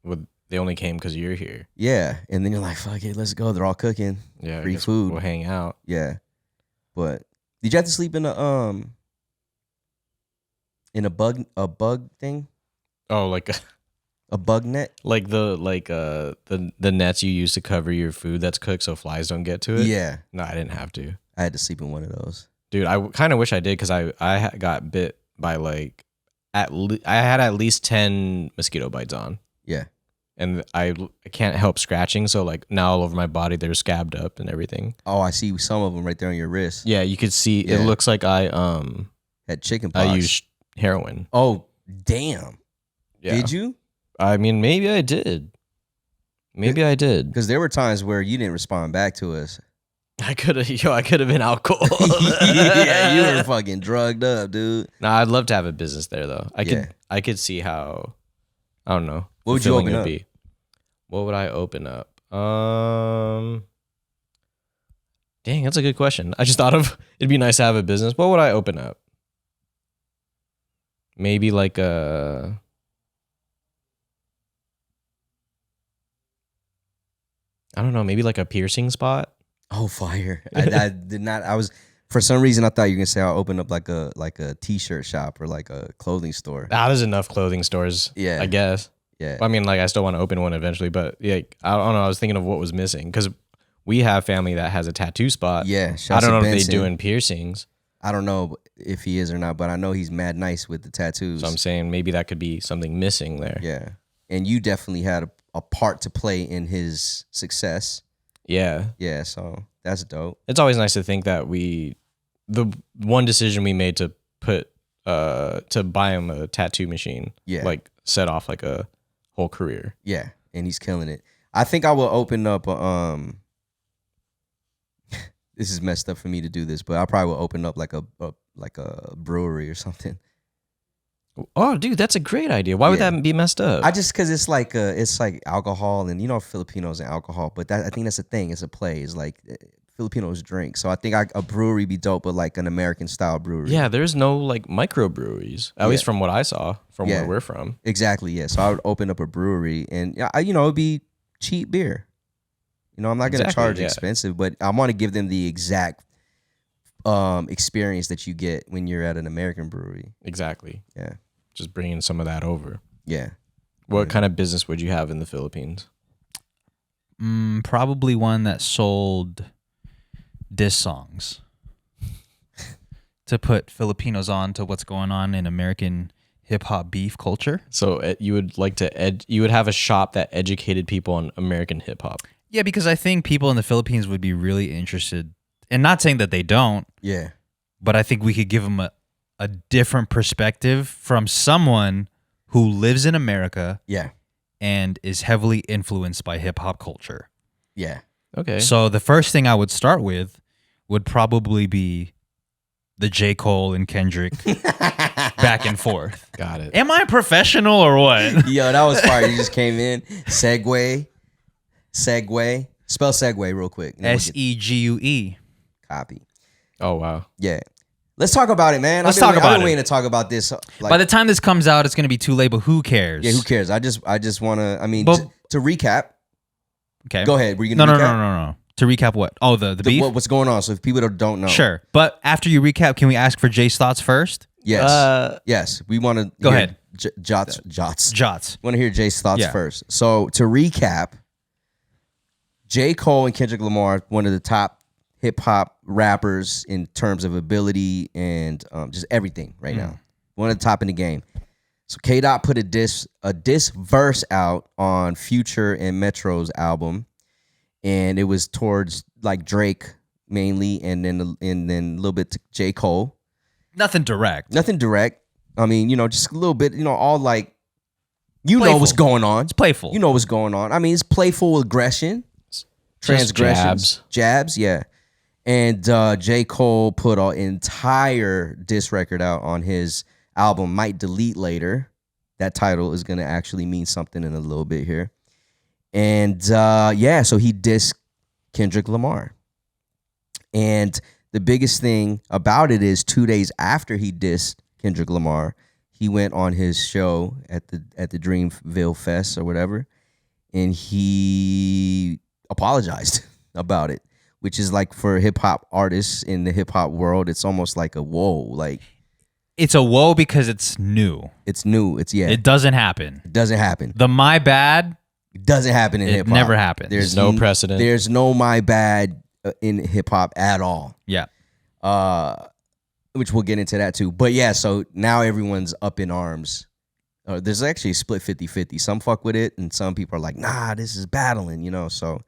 Well, they only came because you're here. Yeah. And then you're like, fuck it, let's go. They're all cooking. Yeah. Free food. We'll hang out. Yeah. But did you have to sleep in a bug thing? Oh, like a bug net? Like the nets you use to cover your food that's cooked so flies don't get to it? Yeah. No, I didn't have to. I had to sleep in one of those. Dude, I kind of wish I did because I got bit by like I had at least 10 mosquito bites on. Yeah. And I can't help scratching, so like now all over my body they're scabbed up and everything. Oh, I see some of them right there on your wrist. Yeah, you could see. It looks like I had chicken pox. I used heroin. Oh, damn. Yeah. Did you? I mean, maybe I did. I did. Because there were times where you didn't respond back to us. I could have been out cold. Yeah, you were fucking drugged up, dude. Nah, I'd love to have a business there though. I could see how. I don't know. What would you open up? What would I open up? Dang, that's a good question. I just thought of it'd be nice to have a business. What would I open up? Maybe like a. I don't know. Maybe like a piercing spot. Oh, fire! I did not. I was for some reason I thought you were gonna say I'll open up like a t-shirt shop or like a clothing store. There's enough clothing stores. Yeah, I guess. Yeah. I mean, like I still want to open one eventually, but yeah, I don't know. I was thinking of what was missing because we have family that has a tattoo spot. Yeah, I don't know if they doing piercings. I don't know if he is or not, but I know he's mad nice with the tattoos. So I'm saying maybe that could be something missing there. Yeah, and you definitely had a part to play in his success. Yeah. Yeah, so that's dope. It's always nice to think that the one decision we made to buy him a tattoo machine, like set off like a whole career. Yeah, and he's killing it. I think I will open up this is messed up for me to do this, but I probably will open up like a brewery or something. Oh, dude, that's a great idea. Why would that be messed up? Because it's like alcohol, and Filipinos and alcohol, but I think that's a thing. It's a play. It's like Filipinos drink. So I think a brewery be dope, but like an American style brewery. Yeah, there's no like microbreweries, at least from what I saw from where we're from. Exactly. Yeah. So I would open up a brewery, and it'd be cheap beer. I'm not going to charge expensive, but I want to give them the exact experience that you get when you're at an American brewery. Exactly. Yeah. Just bringing some of that over. Yeah. What kind of business would you have in the Philippines? Probably one that sold diss songs to put Filipinos on to what's going on in American hip hop beef culture. So you would like to you would have a shop that educated people on American hip hop. Yeah, because I think people in the Philippines would be really interested, and not saying that they don't. Yeah. But I think we could give them a different perspective from someone who lives in America. Yeah. And is heavily influenced by hip hop culture. Yeah. Okay. So the first thing I would start with would probably be the J. Cole and Kendrick back and forth. Got it. Am I professional or what? Yo, that was fire. You just came in. Segue. Spell segue real quick. SEGUE. Copy. Oh, wow. Yeah. Let's talk about it, man. Let's talk about I've been it. waiting to talk about this. By the time this comes out, it's going to be too late, but who cares? Yeah, who cares? I just want to, to recap. Okay. Go ahead. Were you going to recap? No. To recap what? Oh, the beef? What's going on? So if people don't know. Sure. But after you recap, can we ask for Jay's thoughts first? Yes. Yes. We want to. Go ahead. Jots. Want to hear Jay's thoughts first. So to recap, J. Cole and Kendrick Lamar, one of the top hip hop rappers in terms of ability and just everything right now. One of the top in the game. So K-Dot put a diss verse out on Future and Metro's album, and it was towards like Drake mainly, and then a little bit to J. Cole. Nothing direct. I mean, just a little bit. All like Playful. know what's going on. It's playful. You know what's going on. I mean, it's playful aggression, transgressions, jabs. Yeah. And J. Cole put an entire diss record out on his album, Might Delete Later. That title is going to actually mean something in a little bit here. And so he dissed Kendrick Lamar. And the biggest thing about it is 2 days after he dissed Kendrick Lamar, he went on his show at the Dreamville Fest or whatever, and he apologized about it. Which is like for hip hop artists in the hip hop world, it's almost like a whoa. Like it's a whoa because it's new. It's new. It doesn't happen. It doesn't happen. The my bad doesn't happen in hip hop. It never happens. There's no precedent. There's no my bad in hip hop at all. Yeah. Which we'll get into that too. But yeah, so now everyone's up in arms. There's actually a split 50-50. Some fuck with it, and some people are like, nah, this is battling, So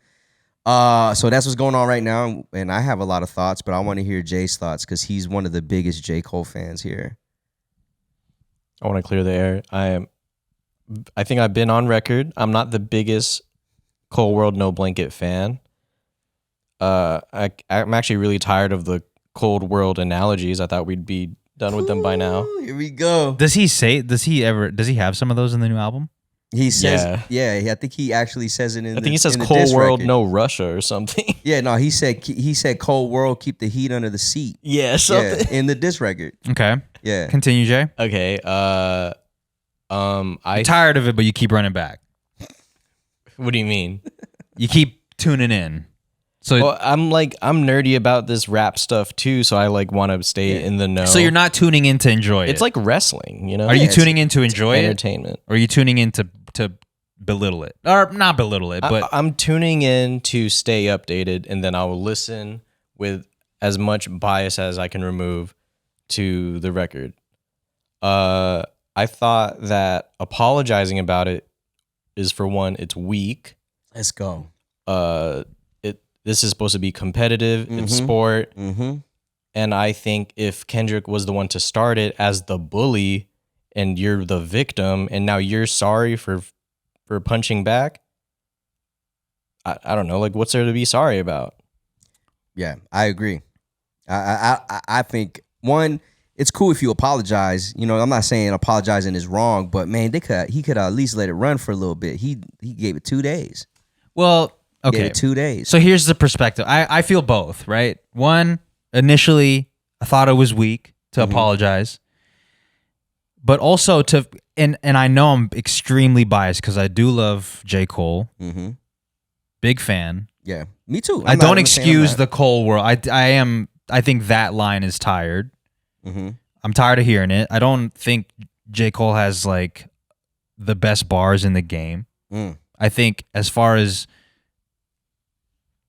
that's what's going on right now, and I have a lot of thoughts, but I want to hear Jay's thoughts because he's one of the biggest J. Cole fans here. I want to clear the air. I think I've been on record. I'm not the biggest Cole World No Blanket fan. I'm actually really tired of the Cold World analogies. I thought we'd be done with them by now. Here we go. Does he have some of those in the new album? He says, I think he actually says it in. I think he says "Cold World, record. No Russia" or something. Yeah, no, he said "Cold World, keep the heat under the seat." Yeah, something in the diss record. Okay. Yeah. Continue, Jay. Okay. I'm tired of it, but you keep running back. What do you mean? You keep tuning in. So I'm nerdy about this rap stuff too, so I want to stay in the know. So you're not tuning in to enjoy it. It's like wrestling, Are you tuning in to enjoy entertainment? Or are you tuning in to belittle it? Or not belittle it, but I'm tuning in to stay updated, and then I will listen with as much bias as I can remove to the record. I thought that apologizing about it is, for one, it's weak. Let's go. This is supposed to be competitive in sport. Mm-hmm. And I think if Kendrick was the one to start it as the bully and you're the victim and now you're sorry for punching back, I don't know. What's there to be sorry about? Yeah, I agree. I think, one, it's cool if you apologize. I'm not saying apologizing is wrong, but man, he could at least let it run for a little bit. He gave it 2 days. Well, Okay. Gave it 2 days. So here's the perspective. I feel both, right? One, initially, I thought it was weak to apologize. But also and I know I'm extremely biased because I do love J. Cole. Big fan. Yeah, me too. I don't excuse the Cole world. I think that line is tired. I'm tired of hearing it. I don't think J. Cole has like the best bars in the game. I think as far as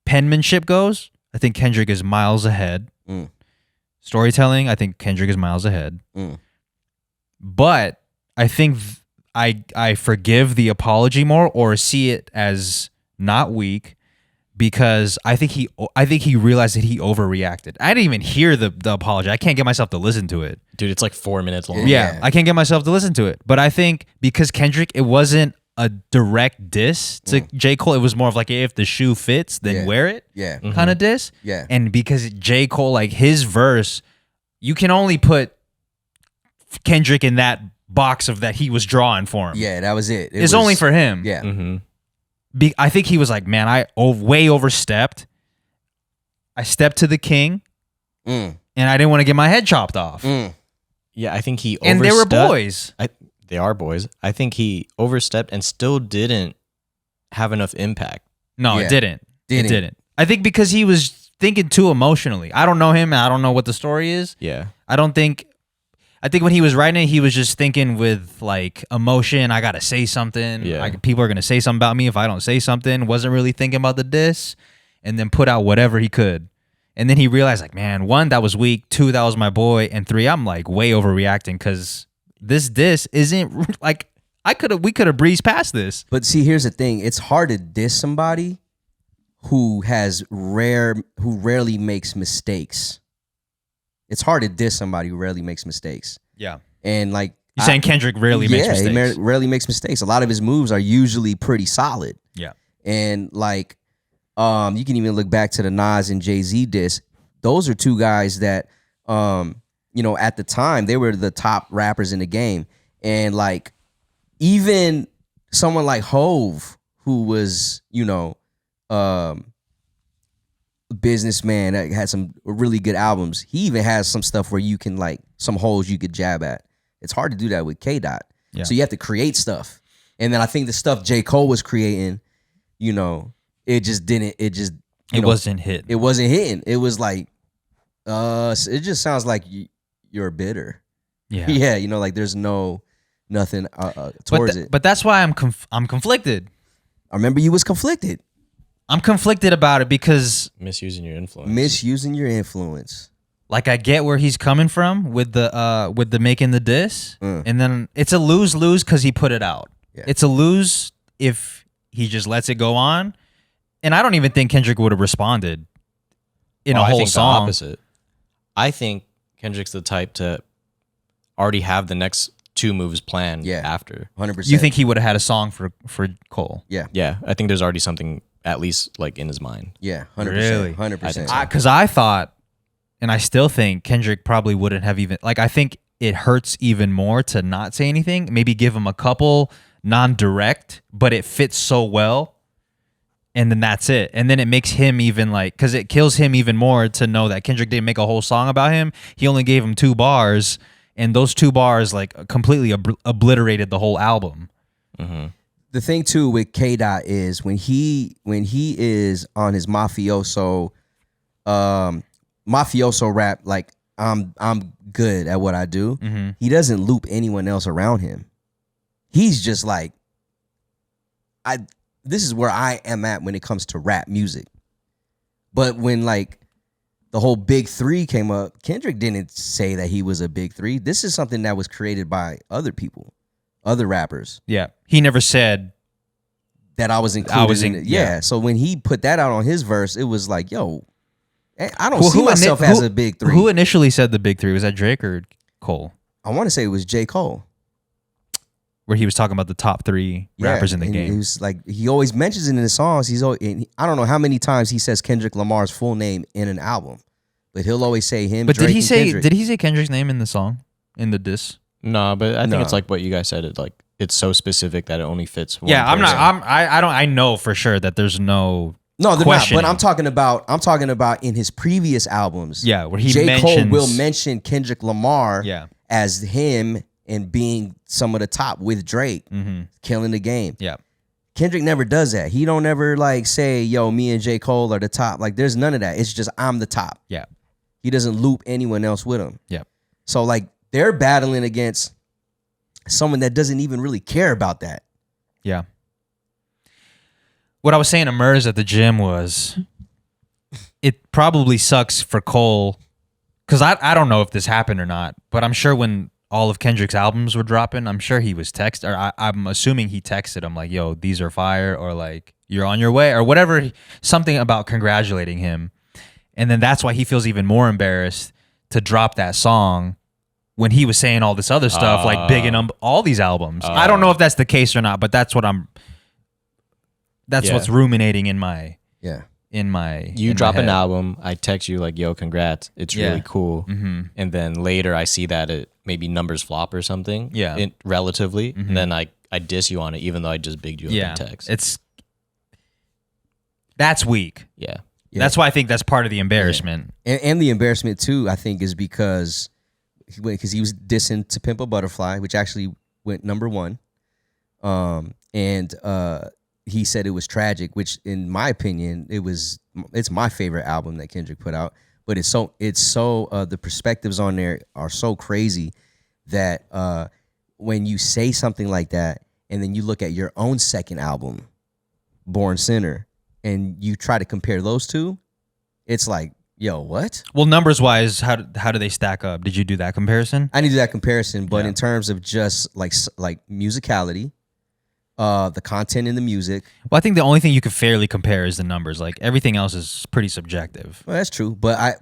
penmanship goes, I think Kendrick is miles ahead. Storytelling, I think Kendrick is miles ahead. But I think I forgive the apology more or see it as not weak because I think he realized that he overreacted. I didn't even hear the apology. I can't get myself to listen to it. Dude, it's like 4 minutes long. Yeah, I can't get myself to listen to it. But I think because Kendrick, it wasn't a direct diss to J. Cole. It was more of like, if the shoe fits, then wear it kind of diss. Yeah. And because J. Cole, like his verse, you can only put Kendrick in that box of that he was drawing for him. Yeah, that was it. It's only for him. Yeah. I think he was like, man, I way overstepped. I stepped to the king, and I didn't want to get my head chopped off. Yeah, I think he overstepped. And they were boys. They are boys. I think he overstepped and still didn't have enough impact. No, it didn't. It didn't. I think because he was thinking too emotionally. I don't know him, and I don't know what the story is. Yeah. I think when he was writing it, he was just thinking with like emotion. I gotta say something. Yeah. People are gonna say something about me if I don't say something. Wasn't really thinking about the diss, and then put out whatever he could. And then he realized, like, man, 1, that was weak. 2, that was my boy. And 3, I'm like way overreacting because this diss isn't like we could have breezed past this. But see, here's the thing: it's hard to diss somebody who rarely makes mistakes. It's hard to diss somebody who rarely makes mistakes. Yeah. And like you're saying Kendrick rarely makes mistakes. Yeah, he rarely makes mistakes. A lot of his moves are usually pretty solid. Yeah. And like you can even look back to the Nas and Jay-Z diss. Those are two guys that at the time they were the top rappers in the game. And like even someone like Hove, who was, businessman that had some really good albums. He even has some stuff where you can like some holes you could jab at. It's hard to do that with K-Dot. Yeah. So you have to create stuff. And then I think the stuff J. Cole was creating, it just didn't, wasn't hitting. It wasn't hitting. It was like, it just sounds like you're bitter. Yeah. Yeah. Like there's nothing towards it. But that's why I'm conflicted. I remember you was conflicted. I'm conflicted about it because misusing your influence. Like I get where he's coming from with the making the diss, and then it's a lose-lose because he put it out. Yeah. It's a lose if he just lets it go on, and I don't even think Kendrick would have responded in a whole I think song. The opposite. I think Kendrick's the type to already have the next 2 moves planned after. 100%. You think he would have had a song for Cole? Yeah. Yeah, I think there's already something at least like in his mind. Yeah, 100%. Really? 100%. Because I thought, and I still think Kendrick probably wouldn't have even, like, I think it hurts even more to not say anything. Maybe give him a couple non-direct, but it fits so well. And then that's it. And then it makes him even like, because it kills him even more to know that Kendrick didn't make a whole song about him. He only gave him 2 bars. And those 2 bars like completely obliterated the whole album. Mm-hmm. The thing too with K-Dot is when he is on his mafioso rap, like I'm good at what I do. Mm-hmm. He doesn't loop anyone else around him. He's just like, this is where I am at when it comes to rap music. But when like the whole Big 3 came up, Kendrick didn't say that he was a Big 3. This is something that was created by other people, other rappers. Yeah. He never said that I was included in it. Yeah. So when he put that out on his verse, it was like, yo, I don't see myself as a Big 3. Who initially said the Big 3? Was that Drake or Cole? I want to say it was J. Cole. Where he was talking about the top 3 rappers in the game. He was like, he always mentions it in his songs. I don't know how many times he says Kendrick Lamar's full name in an album, but he'll always say him. But Drake, did he say Kendrick. Did he say Kendrick's name in the song, in the diss? No, but I think it's like what you guys said. It like it's so specific that it only fits one Yeah, person. I know for sure that there's no No, they're not. questioning. But I'm talking about in his previous albums. Yeah, where he J. Cole mentions- will mention Kendrick Lamar Yeah. as him and being some of the top with Drake, killing the game. Yeah. Kendrick never does that. He don't ever like say, yo, me and J. Cole are the top. Like there's none of that. It's just I'm the top. Yeah. He doesn't loop anyone else with him. Yeah. So like they're battling against someone that doesn't even really care about that. Yeah. What I was saying to Merz at the gym was it probably sucks for Cole because I don't know if this happened or not, but I'm sure when all of Kendrick's albums were dropping, I'm sure he was I'm assuming he texted him like, yo, these are fire, or like, you're on your way, or whatever, something about congratulating him. And then that's why he feels even more embarrassed to drop that song when he was saying all this other stuff, like bigging up all these albums. I don't know if that's the case or not, but that's what's ruminating in my You in drop my an head. album, I text you like, yo, congrats, it's really cool. And then later I see that it maybe numbers flop or something, relatively, and then I diss you on it even though I just bigged you up in text. That's weak. Yeah. That's why I think that's part of the embarrassment. And the embarrassment too, I think, is because he was dissing To Pimp a Butterfly, which actually went number 1. He said it was tragic, which in my opinion, it's my favorite album that Kendrick put out. But it's so the perspectives on there are so crazy that when you say something like that and then you look at your own second album, Born Sinner, and you try to compare those two, it's like, yo, what? Well, numbers wise, how do they stack up? Did you do that comparison? I need to do that comparison, but in terms of just like musicality, the content in the music. Well, I think the only thing you could fairly compare is the numbers. Like everything else is pretty subjective. Well, that's true, but I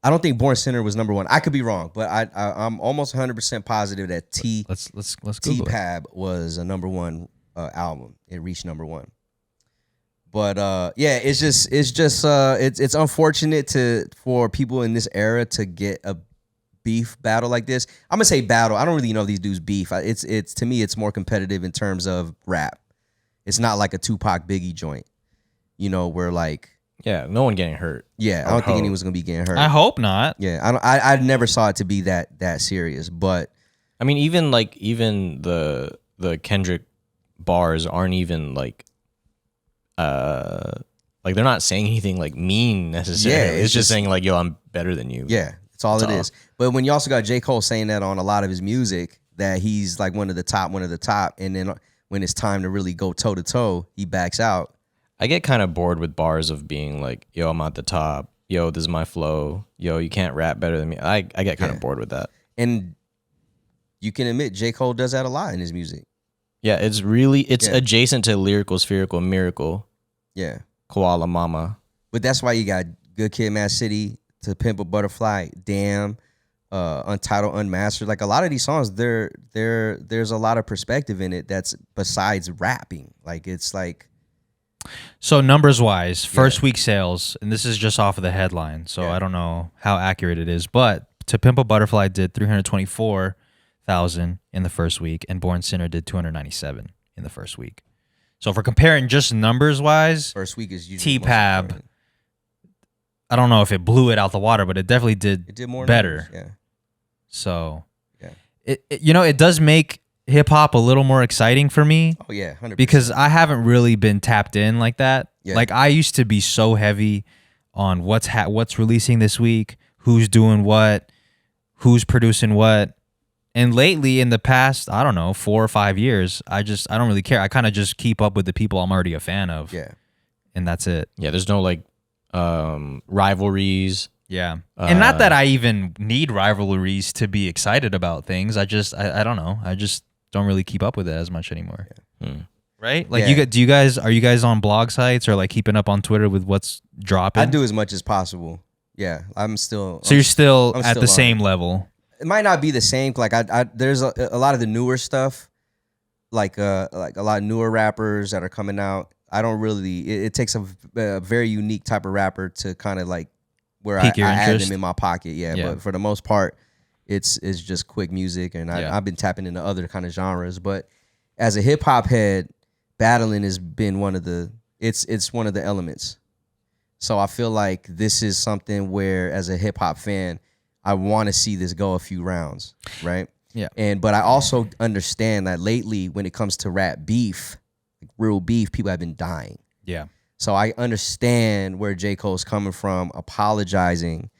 don't think Born Sinner was number 1. I could be wrong, but I'm almost 100% positive that Let's Google it. T-Pab was a number 1 album. It reached number 1. But it's unfortunate for people in this era to get a beef battle like this. I'm gonna say battle. I don't really know if these dudes beef. It's to me, it's more competitive in terms of rap. It's not like a Tupac Biggie joint, where like, yeah, no one getting hurt. Yeah, I don't think anyone's gonna be getting hurt. I hope not. Yeah, I never saw it to be that serious. But I mean, even the Kendrick bars aren't even like they're not saying anything like mean necessarily. Yeah, it's just saying like, yo, I'm better than you. Yeah, that's all it is. But when you also got J. Cole saying that on a lot of his music, that he's like one of the top, and then when it's time to really go toe to toe, he backs out. I get kind of bored with bars of being like, yo, I'm at the top. Yo, this is my flow. Yo, you can't rap better than me. I get kind of bored with that. And you can admit J. Cole does that a lot in his music. Yeah, it's adjacent to Lyrical, Spherical, Miracle. Yeah. Koala Mama. But that's why you got Good Kid, Mad City, To Pimp a Butterfly, Damn, Untitled, Unmastered. Like a lot of these songs, there's a lot of perspective in it that's besides rapping. Like it's like. So numbers wise, first week sales, and this is just off of the headline, so I don't know how accurate it is, but To Pimp a Butterfly did 324,000 in the first week, and Born Sinner did 297 in the first week. So if we're comparing just numbers wise, first week is usually T-Pab, I don't know if it blew it out the water, but it definitely did more better. Numbers, yeah. So it does make hip hop a little more exciting for me. Oh yeah, 100%. Because I haven't really been tapped in like that. Yeah. Like I used to be so heavy on what's releasing this week, who's doing what, who's producing what. And lately, in the past, I don't know, 4 or 5 years, I don't really care. I kind of just keep up with the people I'm already a fan of. Yeah. And that's it. Yeah, there's no like rivalries. Yeah. And not that I even need rivalries to be excited about things. I don't know. I just don't really keep up with it as much anymore. Yeah. Right? Like are you guys on blog sites or like keeping up on Twitter with what's dropping? I do as much as possible. Yeah. You're still at the same level. It might not be the same. Like there's a lot of the newer stuff, like a lot of newer rappers that are coming out. I don't really. It takes a very unique type of rapper to kind of like where I add them in my pocket. Yeah, but for the most part, it's just quick music, and I've been tapping into other kind of genres. But as a hip hop head, battling has been one of the It's one of the elements. So I feel like this is something where, as a hip hop fan, I want to see this go a few rounds, right? Yeah. But I also understand that lately, when it comes to rap beef, like real beef, people have been dying. Yeah. So I understand where J. Cole's coming from, apologizing,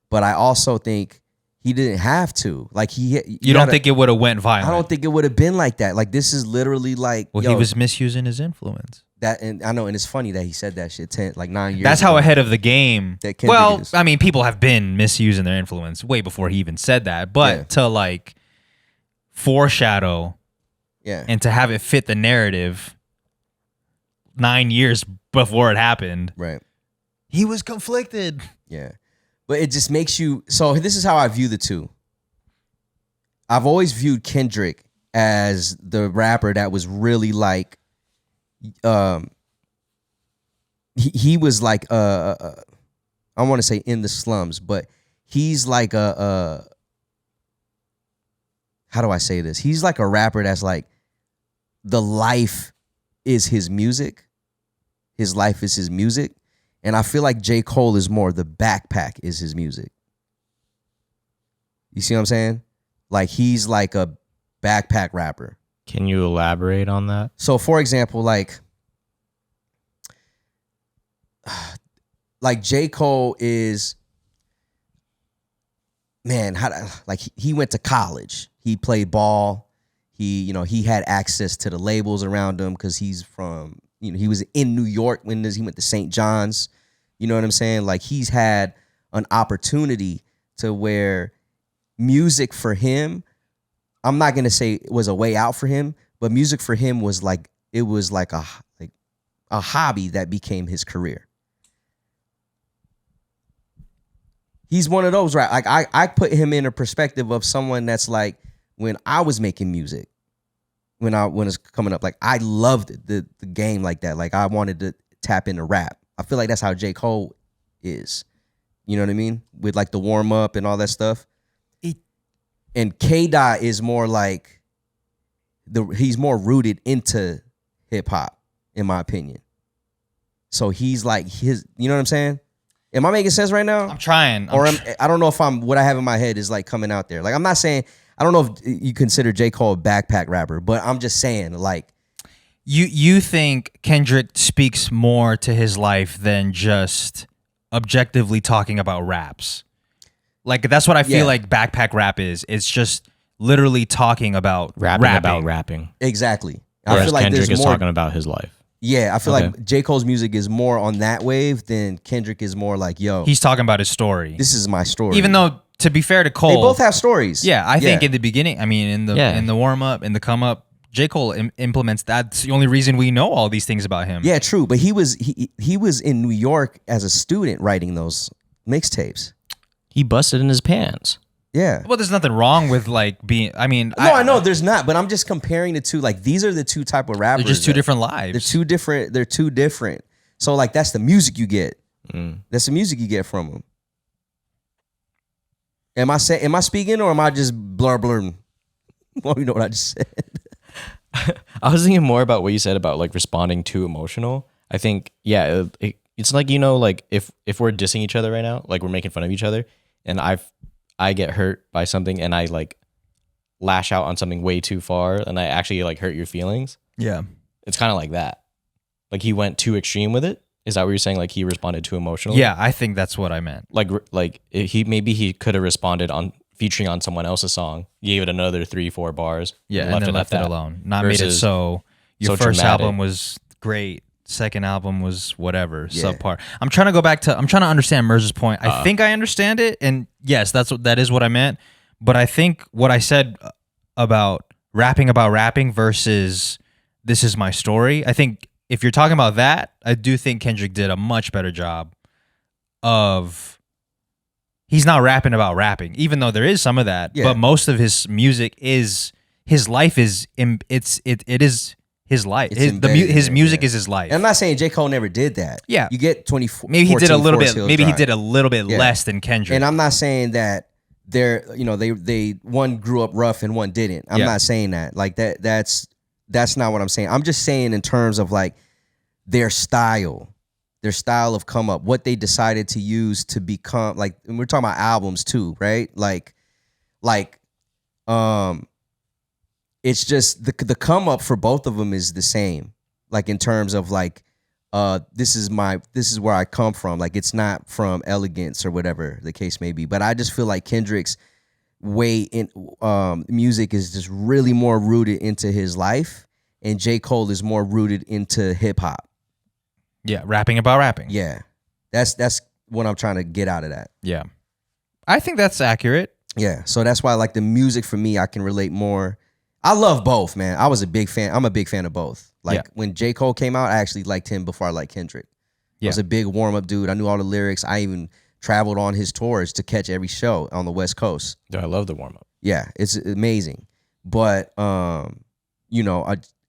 but I also think he didn't have to. Like you don't think it would have went violent? I don't think it would have been like that. Like this is literally like, well, he was misusing his influence. That, and I know, and it's funny that he said that shit 9 years. That's ago. how ahead of the game. That Kendrick well, is. I mean, people have been misusing their influence way before he even said that. But to like foreshadow, and to have it fit the narrative 9 years before it happened, right? He was conflicted. Yeah, but it just makes you. So this is how I view the two. I've always viewed Kendrick as the rapper that was really like. He was like I want to say in the slums, but he's like how do I say this? He's like a rapper that's like the life is his music. His life is his music. And I feel like J. Cole is more the backpack is his music. You see what I'm saying? Like he's like a backpack rapper. Can you elaborate on that? So, for example, like J. Cole is, man, he went to college. He played ball. He had access to the labels around him because he's from, he was in New York when he went to St. John's. You know what I'm saying? Like he's had an opportunity to where music for him, I'm not gonna say it was a way out for him, but music for him was like a hobby that became his career. He's one of those, right? Like I put him in a perspective of someone that's like when I was making music, when it's coming up, like I loved the game like that. Like I wanted to tap into rap. I feel like that's how J. Cole is. You know what I mean? With like the warm up and all that stuff. And K-Dot is more like he's more rooted into hip hop, in my opinion. So he's like you know what I'm saying? Am I making sense right now? I'm trying. I don't know if what I have in my head is like coming out there. Like I'm not saying, I don't know if you consider J. Cole a backpack rapper, but I'm just saying like. You think Kendrick speaks more to his life than just objectively talking about raps? Like that's what I feel like backpack rap is. It's just literally talking about rapping. Exactly. Whereas I feel like Kendrick there's is more, talking about his life. Yeah, I feel like J. Cole's music is more on that wave than Kendrick is more like, yo. He's talking about his story. This is my story. Even though, to be fair to Cole, they both have stories. Yeah, I think in the beginning, I mean, in the warm up, in the come up, J. Cole implements that. That's the only reason we know all these things about him. Yeah, true. But he was in New York as a student writing those mixtapes. He busted in his pants. Yeah. Well, there's nothing wrong with like being. I mean, no, I know there's not, but I'm just comparing the two. Like these are the two type of rappers. They're just two different lives. They're two different. So like that's the music you get. That's the music you get from them. Am I speaking or am I just blurring? Well, you know what I just said. I was thinking more about what you said about like responding too emotional. I think it's like, like if we're dissing each other right now, like we're making fun of each other, and I get hurt by something and I like lash out on something way too far and I actually like hurt your feelings. Yeah. It's kind of like that. Like he went too extreme with it. Is that what you're saying? Like he responded too emotionally? Yeah, I think that's what I meant. Like he could have responded on featuring on someone else's song, gave it another 3-4 bars. Yeah, and then left it alone. Not made it so your so first dramatic. album was great. Second album was whatever, subpar. I'm trying to understand Merz's point. I think I understand it, and yes, that is what I meant. But I think what I said about rapping versus this is my story. I think if you're talking about that, I do think Kendrick did a much better job of. He's not rapping about rapping, even though there is some of that. Yeah. But most of his music is his life is it is. His life, his music is his life. And I'm not saying J. Cole never did that. Yeah, you get 24. Maybe he did a little bit. Maybe he did a little bit less than Kendrick. And I'm not saying that they one grew up rough and one didn't. I'm not saying that. Like that's not what I'm saying. I'm just saying in terms of like their style of come up, what they decided to use to become like, and we're talking about albums too, right? Like, it's just the come up for both of them is the same. Like in terms of like, this is where I come from. Like it's not from elegance or whatever the case may be. But I just feel like Kendrick's way in music is just really more rooted into his life, and J. Cole is more rooted into hip hop. Yeah, rapping about rapping. Yeah, that's what I'm trying to get out of that. Yeah, I think that's accurate. Yeah, so that's why like the music for me, I can relate more. I love both, man. I'm a big fan of both. Like when J. Cole came out, I actually liked him before I liked Kendrick. I was a big warm-up dude. I knew all the lyrics. I even traveled on his tours to catch every show on the West Coast. Dude, I love the warm-up. Yeah, it's amazing. But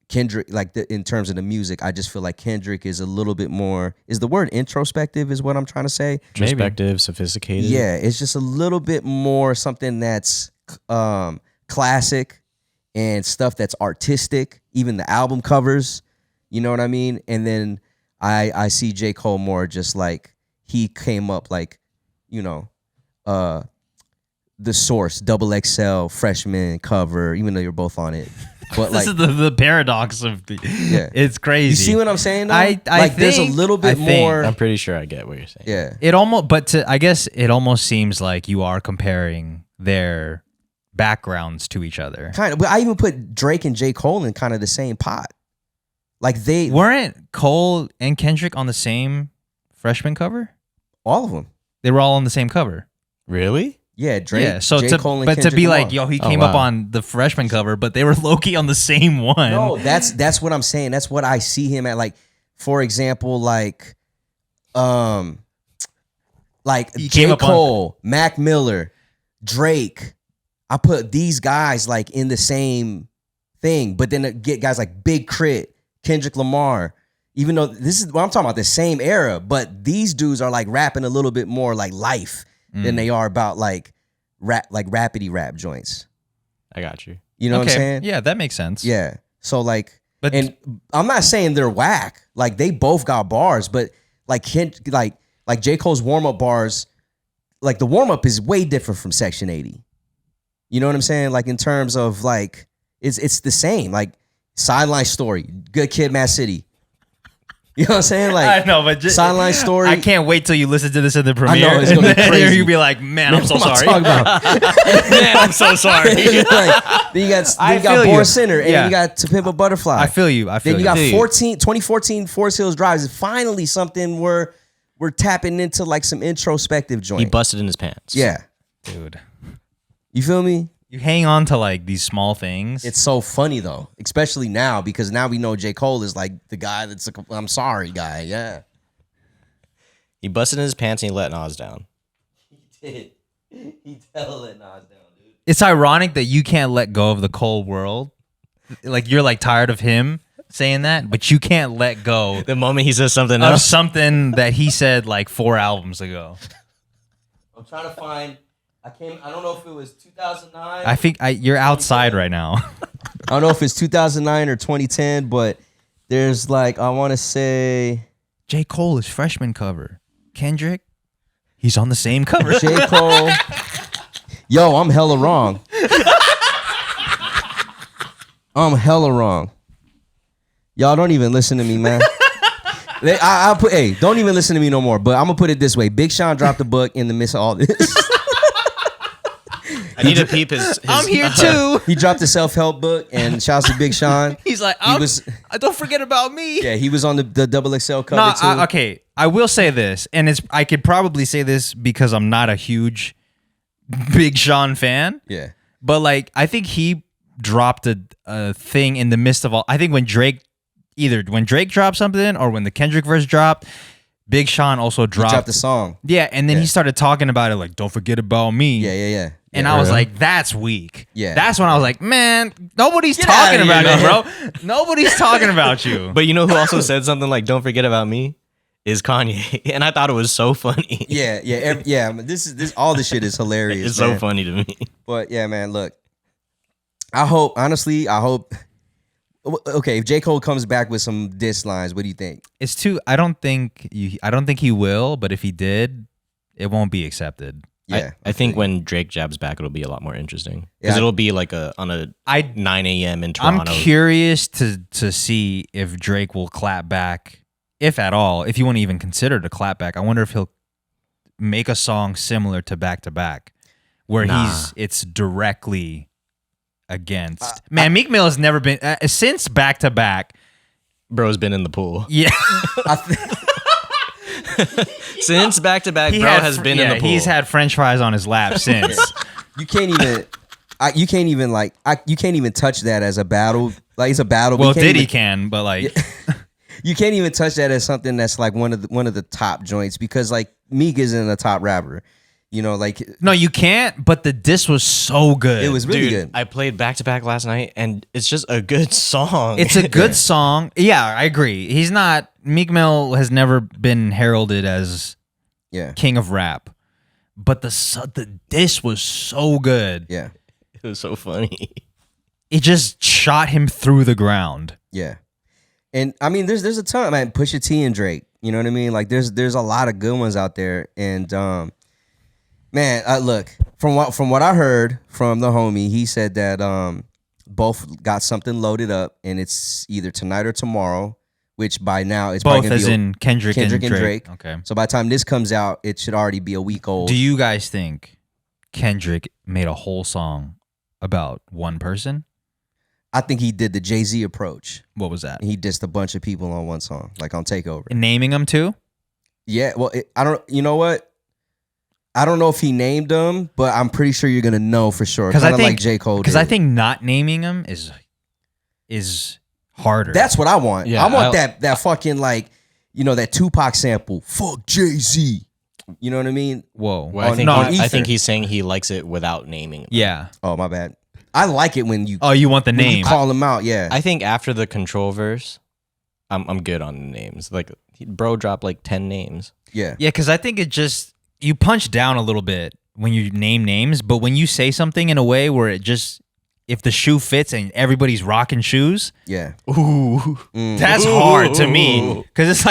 Kendrick, like in terms of the music, I just feel like Kendrick is a little bit more. Is the word introspective? Is what I'm trying to say? Introspective, sophisticated. Yeah, it's just a little bit more something that's classic and stuff that's artistic. Even the album covers, you know what I mean? And then I see J. Cole more just like he came up like, the Source, XXL, freshman cover, even though you're both on it. But this like, is the paradox of it's crazy. You see what I'm saying? Though? I like think, there's a little bit more. I'm pretty sure I get what you're saying. Yeah. I guess it almost seems like you are comparing their backgrounds to each other. Kind of, but I even put Drake and J. Cole in kind of the same pot. Like they weren't Cole and Kendrick on the same freshman cover? All of them. They were all on the same cover. Really? Yeah, Drake. Yeah, so J. Cole and but Kendrick to be Lamar. like, yo, he came up on the freshman cover, but they were low-key on the same one. No, that's what I'm saying. That's what I see him at. Like, for example, like J. Cole, Mac Miller, Drake. I put these guys like in the same thing, but then get guys like Big Crit, Kendrick Lamar. Even though this is what I'm talking about, the same era, but these dudes are like rapping a little bit more like life than they are about like rapidy rap joints. I got you. You know what I'm saying? Yeah, that makes sense. Yeah. So like, and I'm not saying they're whack. Like they both got bars, but like J. Cole's warm up bars, like the warm up is way different from Section 80. You know what I'm saying? Like in terms of like, it's the same. Like Sideline Story, Good Kid, Mad City. You know what I'm saying? Like I know, but just, Sideline Story. I can't wait till you listen to this in the premiere. I know, it's gonna be crazy. You'll be like, man, I'm so sorry. Man, I'm so sorry. then you got Born Sinner, and you got To Pimp a Butterfly. I feel you. Then you got 2014 Forest Hills Drive is finally something where we're tapping into like some introspective joint. He busted in his pants. Yeah. Dude. You feel me? You hang on to like these small things. It's so funny though, especially now because now we know J. Cole is like the guy that's a I'm sorry guy. Yeah. He busted in his pants and he let Nas down. He did. He let Nas down, dude. It's ironic that you can't let go of the Cole world. Like you're like tired of him saying that, but you can't let go The moment he says something of else. something that he said like 4 albums ago. I'm trying to find. I don't know if it was 2009. I think you're outside right now. I don't know if it's 2009 or 2010, but there's like I want to say J. Cole is freshman cover. Kendrick, he's on the same cover. J. Cole. Yo, I'm hella wrong. I'm hella wrong. Y'all don't even listen to me, man. Don't even listen to me no more. But I'm gonna put it this way: Big Sean dropped a book in the midst of all this. I need to peep his I'm here too. He dropped a self-help book, and shouts to Big Sean. He's like, don't forget about me. Yeah, he was on the XXL cover too. Okay, I will say this, and I could probably say this because I'm not a huge Big Sean fan. Yeah, but like I think he dropped a thing in the midst of all. I think when Drake dropped something or when the Kendrick verse dropped, Big Sean also dropped the song. Yeah, and then he started talking about it like, don't forget about me. Yeah. And I was like, that's weak. Yeah. That's when I was like, man, nobody's talking about you, bro. Nobody's talking about you. But you know who also said something like, don't forget about me? Is Kanye. And I thought it was so funny. Yeah. This all this shit is hilarious. It's so funny to me. But yeah, man, look. I hope okay, if J. Cole comes back with some diss lines, what do you think? It's too. I don't think he will. But if he did, it won't be accepted. Yeah, I think when Drake jabs back, it'll be a lot more interesting because Yeah. it'll be like on a 9 a.m. in I'm Toronto. curious to see if Drake will clap back, if at all. If you want to even consider to clap back, I wonder if he'll make a song similar to Back to Back, where it's directly against. Man, Meek Mill has never been since Back to Back. Bro's been in the pool. Yeah, Since Back to Back, bro has been in the pool. He's had French fries on his lap since. you can't even touch that as a battle. Like it's a battle. Well, Diddy even, can, but like, you can't even touch that as something that's like one of the top joints because like Meek isn't a top rapper. You know, like no, you can't. But the diss was so good. it was really Dude, good. I played Back to Back last night, and it's just a good song. It's a good song. Yeah, I agree. He's not. Meek Mill has never been heralded as king of rap, but the diss was so good. Yeah, It was so funny. It just shot him through the ground. yeah. And I mean, there's a ton, man. Pusha T and Drake. You know what I mean? Like there's a lot of good ones out there. And man, look from what I heard from the homie, he said that both got something loaded up, and it's either tonight or tomorrow. Which by now it's Both probably as in Kendrick and Drake. Okay. So by the time this comes out, it should already be a week old. Do you guys think Kendrick made a whole song about one person? I think he did the Jay-Z approach. What was that? He dissed a bunch of people on one song, like on Takeover. And naming them too? Yeah, well, I don't. You know what? I don't know if he named them, but I'm pretty sure you're gonna know for sure. Kind of like J. Cole. Because I think not naming them is harder. That's what I want. Yeah, I want that fucking like, you know, that Tupac sample. Fuck Jay-Z. You know what I mean? Whoa. Well, I think he's saying he likes it without naming him. Yeah. Oh, my bad. I like it when you. Oh, you want the when name? You call him out. Yeah. I think after the Control verse, I'm good on the names. Like, bro dropped like 10 names. Yeah. Yeah, because I think you punch down a little bit when you name names, but when you say something in a way where it just, if the shoe fits and everybody's rocking shoes, Yeah. that's hard to me. Because it's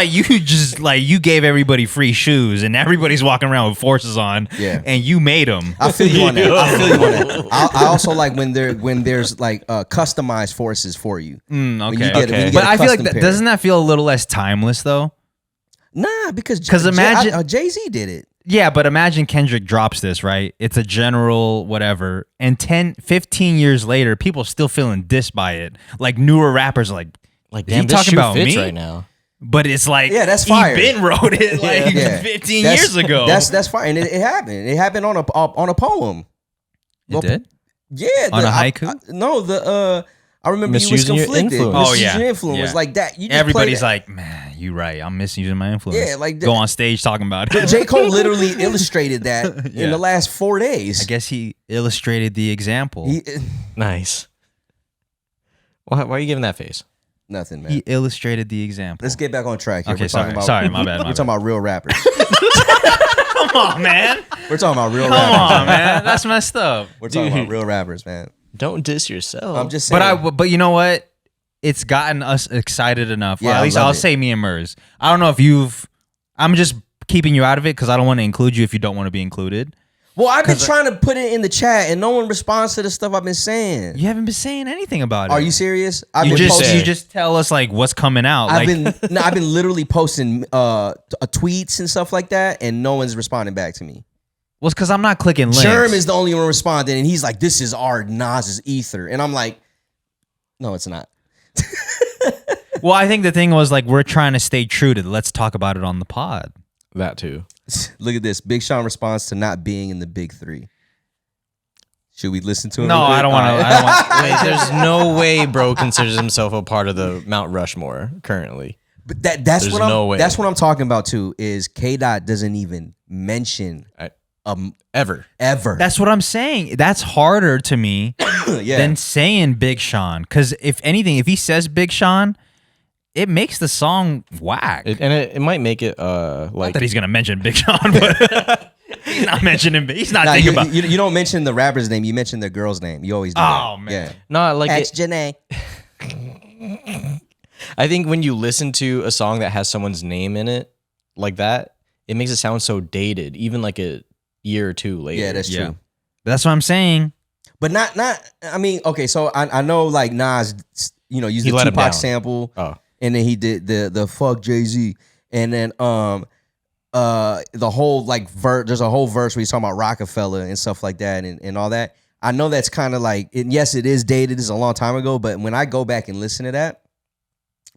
like you gave everybody free shoes and everybody's walking around with forces on. Yeah. And you made them. I feel you on that. I also like when there's like customized forces for you. Okay. When you get But a I feel like custom pair. doesn't that feel a little less timeless though? Nah, because imagine- Jay-Z did it. Yeah, but imagine Kendrick drops this, right? It's a general whatever. And 10, 15 years later, people still feeling dissed by it. Like newer rappers are like is Damn, he this talking shoe about fits me? right now. But it's like, Yeah, that's fire. He been wrote it like Yeah. 15 years ago. That's fine. And it happened. It happened on a poem. It did? Yeah. On a haiku? I remember Misusing you your was conflicted. influence. Oh, yeah. Misusing your influence. Yeah. Like that. You just Everybody's play like, man, you right. I'm misusing my influence. Yeah, like Go on stage talking about it. J. Cole literally illustrated that Yeah. in the last 4 days. I guess he illustrated the example. Nice. Why are you giving that face? Nothing, man. He illustrated the example. Let's get back on track here. Okay, We're talking sorry, about, my bad. We're talking about real rappers. Come on, man. We're talking about real Come rappers. on, man. That's messed up. We're talking Dude. about real rappers, man. Don't diss yourself. I'm just saying. But you know what? It's gotten us excited enough. Or Yeah, at I least love I'll it. say me and Merz. I don't know if I'm just keeping you out of it because I don't want to include you if you don't want to be included. Well, I've been trying to put it in the chat, and no one responds to the stuff I've been saying. You haven't been saying anything about it. Are you serious? I've You been posting. just tell us like what's coming out. I've Like been literally posting tweets and stuff like that, and no one's responding back to me. well, it's because I'm not clicking links. Germ is the only one responding, and he's like, "This is our Nas's ether," and I'm like, "No, it's not." Well, I think the thing was like we're trying to stay true to let's talk about it on the pod. that too. Look at this. Big Sean responds to not being in the big three. Should we listen to him? No, real quick? I don't want to. Wait, there's no way bro considers himself a part of the Mount Rushmore currently. But that's There's what I'm. no way. That's what I'm talking about too. Is K. Dot doesn't even mention Ever. ever. That's what I'm saying. That's harder to me yeah. than saying Big Sean. Because if anything, if he says Big Sean, it makes the song whack. It might make it Not like that he's gonna mention Big Sean, but he's not mentioning. He's not Nah, thinking you, about. you don't mention the rapper's name. You mention the girl's name. You always do. Oh, that. man. Yeah. not like Ex it, Janae. I think when you listen to a song that has someone's name in it like that, it makes it sound so dated, even like a year or two later. Yeah, that's true. That's what I'm saying. But not. I mean, okay. So I know like Nas, used He the let him Tupac down. sample, Oh, and then he did the fuck Jay-Z, and then the whole like there's a whole verse where he's talking about Rockefeller and stuff like that and all that. I know that's kind of like, yes, it is dated. It's a long time ago, but when I go back and listen to that,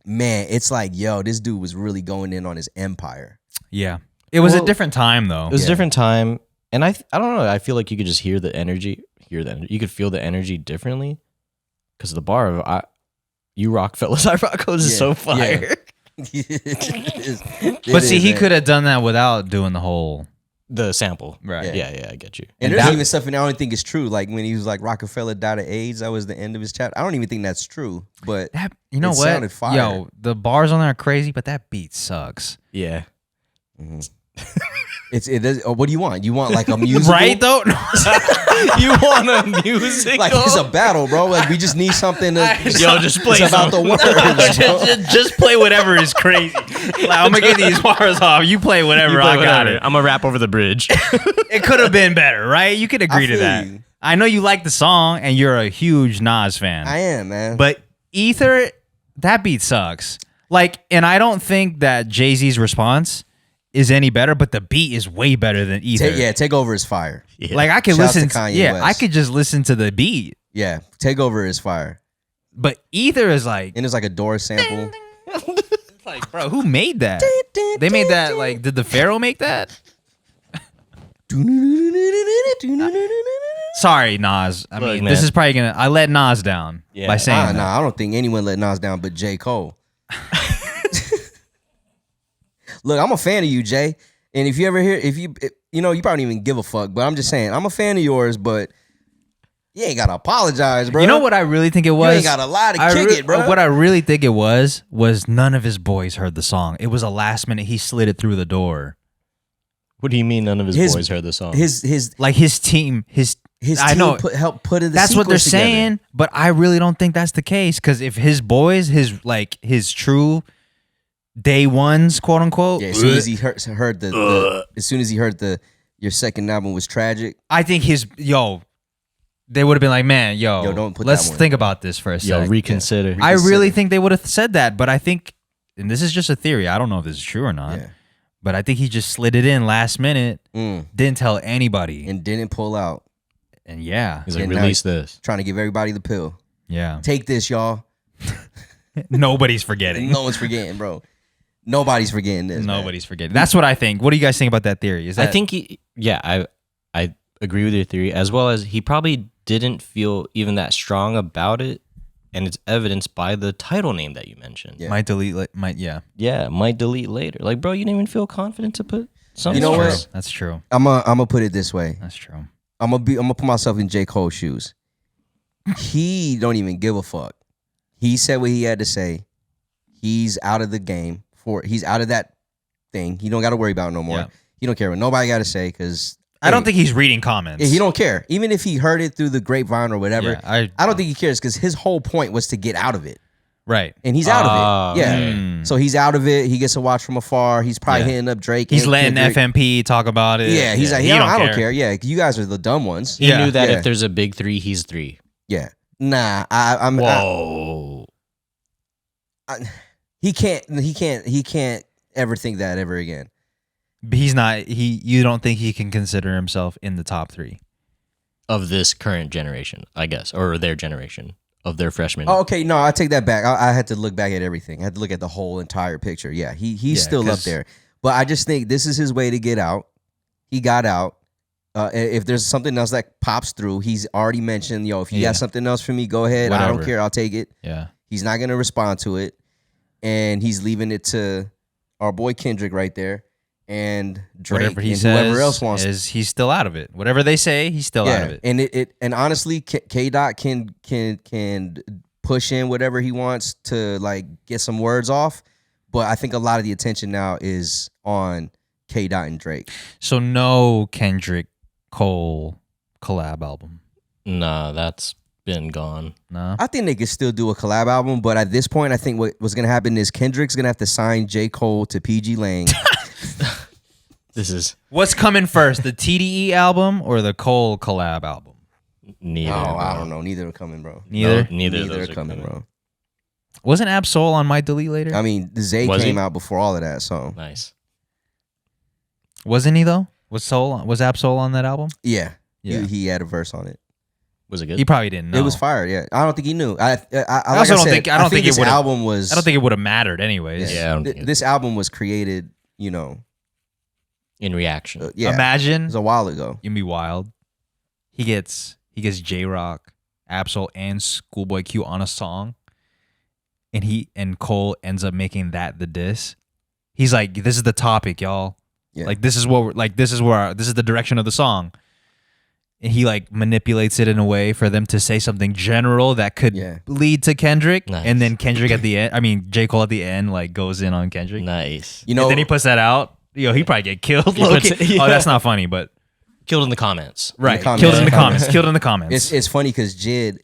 man, it's like, yo, this dude was really going in on his empire. Yeah. It was a different time, though. it was a different time, and I don't know. I feel like you could just hear the energy. You could feel the energy differently because the bar of "You rock, fellas, I rock" is so fire. But see, he could have done that without doing the whole The sample, right? Yeah, I get you. And there's even stuff in there I don't think is true. Like when he was like Rockefeller died of AIDS, that was the end of his chapter. I don't even think that's true. But That, you know it what? sounded fire. Yo, the bars on there are crazy, but that beat sucks. Yeah. it does. What do you want? You want like a musical, Right though? You want a music? Like it's a battle, bro. Like we just need something to. Just play It's about the words. bro. just play whatever is crazy. Like, I'm gonna get these bars off. You play whatever. I got it. I'm gonna rap over the bridge. It could have been better, right? You could agree to feel that. you. I know you like the song and you're a huge Nas fan. I am, man. But Ether, that beat sucks. Like, and I don't think that Jay-Z's response is any better, but the beat is way better than Ether. Take over is fire. Yeah. Like I could Shouts listen to Kanye yeah, West. I could just listen to the beat. Yeah, take over is fire. But Ether is like, And it's like a Doors sample. like, bro, who made that? They made that, like, did the Pharaoh make that? Sorry, Nas. I Look, mean, man. this is probably gonna. I let Nas down by saying that. Nah, I don't think anyone let Nas down but J. Cole. Look, I'm a fan of you, Jay. And if you ever hear, you probably don't even give a fuck. But I'm just saying, I'm a fan of yours, but you ain't gotta apologize, bro. You know what I really think it was? You ain't got a lot to kick it, bro. What I really think it was none of his boys heard the song. It was a last minute. He slid it through the door. What do you mean none of his boys heard the song? His team. I I know. helped put it. That's what they're together. saying, but I really don't think that's the case. Because if his boys, his true day ones, quote unquote, Yeah, as soon as he heard the your second album was tragic. I think they would have been like, man, don't put let's that one. think about this for a second. Reconsider. I really think they would have said that, but I think, and this is just a theory, I don't know if this is true or not, Yeah. but I think he just slid it in last minute, didn't tell anybody, And didn't pull out. and yeah, He's like, And now release this. Trying to give everybody the pill. yeah, Take this, y'all. nobody's forgetting. No one's forgetting, bro. Nobody's forgetting this. Nobody's forgetting. That's what I think. What do you guys think about that theory? Is that I think I agree with your theory, as well as he probably didn't feel even that strong about it, and it's evidenced by the title name that you mentioned. Yeah. might delete, might Might delete later. Like, bro, you didn't even feel confident to put something. You know True. what? That's true. I'm gonna put it this way. That's true. I'm gonna put myself in J. Cole's shoes. He don't even give a fuck. He said what he had to say. He's out of the game. He's out of that thing. He don't got to worry about it no more. Yeah. He don't care what nobody got to say because I don't think he's reading comments. he don't care. Even if he heard it through the grapevine or whatever, Yeah, I don't think he cares because his whole point was to get out of it, right. and he's out of it. Yeah, okay. so he's out of it. He gets to watch from afar. He's probably hitting up Drake. He's and letting Kendrick. FMP talk about it. Yeah, he's like, he I don't care. Yeah, you guys are the dumb ones. He Yeah. knew that Yeah. if there's a big three, he's three. Yeah, nah. I'm. Whoa. He can't ever think that ever again. But he's not. You don't think he can consider himself in the top 3? Of this current generation, I guess, or their generation of their freshmen. Oh, okay, no, I take that back. I had to look back at everything. I had to look at the whole entire picture. Yeah, he's still up 'cause- there. But I just think this is his way to get out. He got out. If there's something else that pops through, he's already mentioned, if you Yeah. got something else for me, go ahead. I don't Whatever. care. I'll take it. Yeah. He's not going to respond to it. And he's leaving it to our boy Kendrick right there and Drake Whatever he and says, whoever else wants he's still out of it. Whatever they say, he's still out of it. And honestly, K-Dot can push in whatever he wants to like get some words off, but I think a lot of the attention now is on K-Dot and Drake. So no Kendrick Cole collab album. Nah, that's been gone. No. I think they could still do a collab album, but at this point, I think what's gonna happen is Kendrick's gonna have to sign J. Cole to PG Lang. This is What's coming first, the TDE album or the Cole collab album? neither. Oh, bro. I don't know. Neither are coming, bro. Neither. No, neither of Neither those are are coming, bro. Wasn't Absol on My Delete Later? I mean, Zay Was came he? out before all of that, so Nice. Wasn't he though? Was Absol on that album? yeah. Yeah. He had a verse on it. Was it good? He probably didn't know. It was fire. Yeah, I don't think he knew. I also don't said, think- I don't think it this would've- album was. I don't think it would have mattered anyways. Yeah, I don't think This album was created. in reaction. Yeah, Imagine it was a while ago. you'd be wild. He gets J-Rock, Absol, and Schoolboy Q on a song, and Cole ends up making that the diss. He's like, "This is the topic, y'all. Yeah. Like this is what we're, like this is the direction of the song." And he like manipulates it in a way for them to say something general that could lead to Kendrick, Nice. and then Kendrick at the end. I mean, J. Cole at the end like goes in on Kendrick. Nice. You know, And then he puts that out. He probably get killed. He puts low-key. it- yeah. Oh, that's not funny, but Killed in the comments. right, comments. killed in the Yeah. comments. Killed in the comments. it's funny because Jid.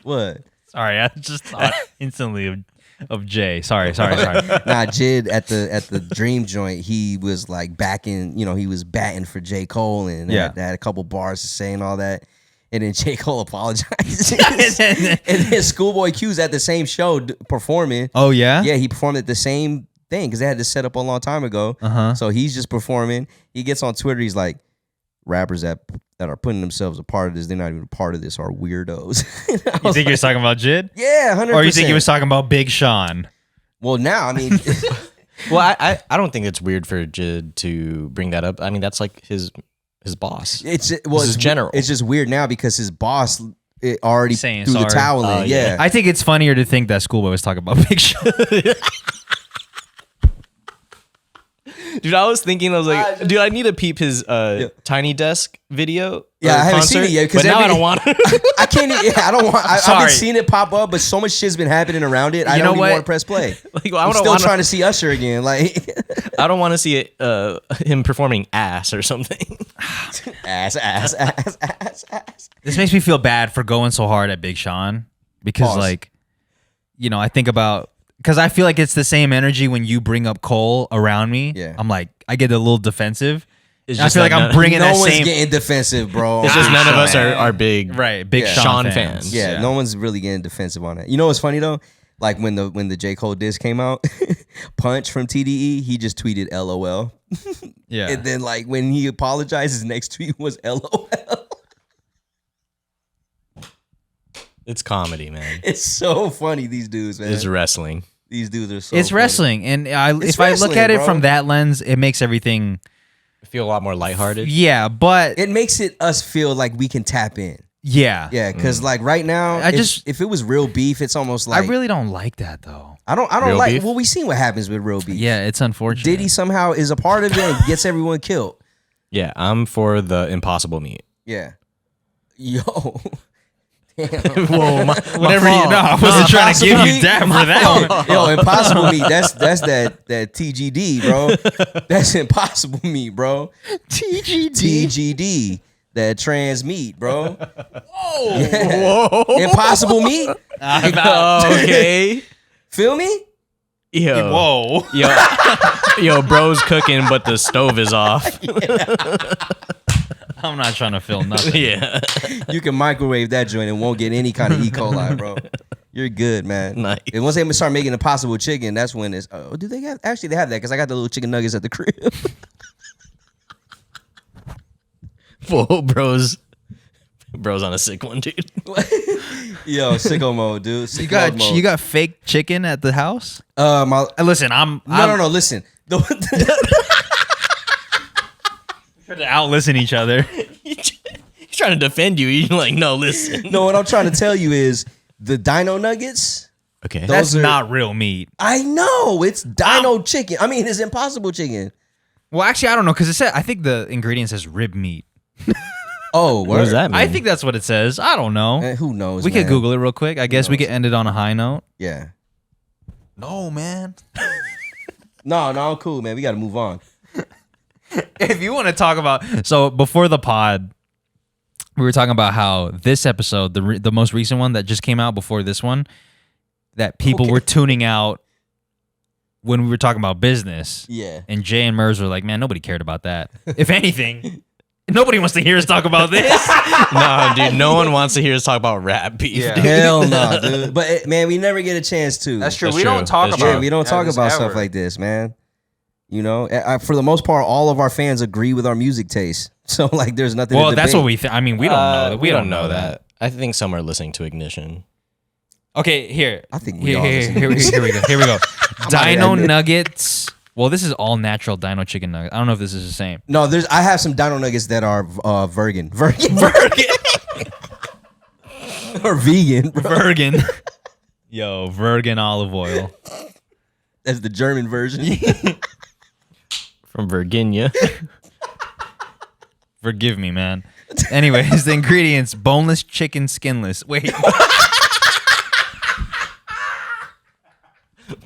What? Sorry, I just thought instantly of Jay. Sorry. Nah, Jid at the Dream joint, he was like backing. He was batting for J. Cole and had a couple bars to say and all that. And then J. Cole apologized. and then Schoolboy Q's at the same show performing. Oh yeah, Yeah, he performed at the same thing because they had this set up a long time ago. So he's just performing. He gets on Twitter. He's like, rappers that are putting themselves a part of this, they're not even a part of this, are weirdos. You think he was talking about Jid? Yeah, 100%. Or you think he was talking about Big Sean? Well, now, I mean, Well, I don't think it's weird for Jid to bring that up. I mean, that's like his boss. it's general. It's just weird now because his boss already Saying threw the sorry. towel in. Yeah. I think it's funnier to think that Schoolboy was talking about Big Sean. Dude, I was thinking, I was like, dude, I need to peep his Tiny Desk video. Yeah, or I haven't concert, seen it yet, 'cause but now I every- don't want to. I can't. I don't want. I've Sorry. been seeing it pop up, but so much shit's been happening around it. I You don't know even what? want to press play. Like, I'm still wanna- trying to see Usher again. Like I don't want to see it, him performing ass or something. ass. This makes me feel bad for going so hard at Big Sean because, Pause. like, I think about because I feel like it's the same energy when you bring up Cole around me. Yeah. I'm like, I get a little defensive. It's I just feel like that I'm none- bringing No that one's same getting defensive, bro. It's just none of us Man. are big. right Big Yeah. Sean Sean fans. fans. Yeah, no one's really getting defensive on it. You know what's funny though? Like when the J. Cole diss came out, Punch from TDE, he just tweeted LOL. Yeah. And then like when he apologized, his next tweet was LOL. It's comedy, man. It's so funny, these dudes, man. It's wrestling. These dudes are so It's funny. wrestling, and if I look wrestling, at it bro. from that lens, it makes everything. I feel a lot more lighthearted. Yeah, but It makes us feel like we can tap in. yeah, Yeah, because like right now, if it was real beef, it's almost like I really don't like that though. I don't Real like. beef? Well, we seen what happens with real beef. Yeah, it's unfortunate. Diddy somehow is a part of it and gets everyone killed. Yeah, I'm for the impossible meat. Yeah. Yo. Whoa, Whatever you know, I wasn't trying to give you that for that one. Yo, impossible meat. That's that TGD, bro. That's impossible meat, bro. TGD. That trans meat, bro. Whoa. Impossible meat. Okay. Feel me? Yo. Whoa. Yo, bro's cooking, but the stove is off. I'm not trying to film nothing. Yeah. You can microwave that joint and won't get any kind of E. coli, bro. You're good, man. Nice. And once they start making impossible chicken, that's when it's. Oh, do they have? Actually, they have that because I got the little chicken nuggets at the crib. Whoa, bro's on a sick one, dude. Yo, sicko mode, dude. You got fake chicken at the house? Listen, No. Listen, trying to out-listen each other. He's trying to defend you. You're like, no, listen. no. What I'm trying to tell you is the Dino Nuggets. Okay. That's Those are- not real meat. I know it's Dino chicken. I mean, it's Impossible chicken. Well, actually, I don't know because it said I think the ingredient says rib meat. Oh, What does that mean? I think that's what it says. I don't know. Who knows? We man. could Google it real quick. I guess we could end it on a high note. Yeah. No, man. No, I'm cool, man. We got to move on. If you want to talk about, so before the pod, we were talking about how this episode, the most recent one that just came out before this one, that people were tuning out when we were talking about business. Yeah. And Jay and Merz were like, man, nobody cared about that. If anything, nobody wants to hear us talk about this. No, dude, no one wants to hear us talk about rap beef. Yeah. Dude. Hell no, dude. But man, we never get a chance to. That's true. That's We true. don't talk That's about true. We don't talk this about ever. stuff like this, man. You know, for the most part, all of our fans agree with our music taste. So like, there's nothing. Well, to that's debate. what we think. I mean, we don't know that. We don't know that. I think some are listening to Ignition. Okay, here. I think we here, all here, listen. here we go. Here we go. gonna Dino admit. nuggets. Well, this is all natural dino chicken nuggets. I don't know if this is the same. No, I have some dino nuggets that are vegan, or vegan. Bro. Virgin. Yo, virgin olive oil. That's the German version. From Virginia. Forgive me, man. Anyways, the ingredients: boneless chicken, skinless. Wait.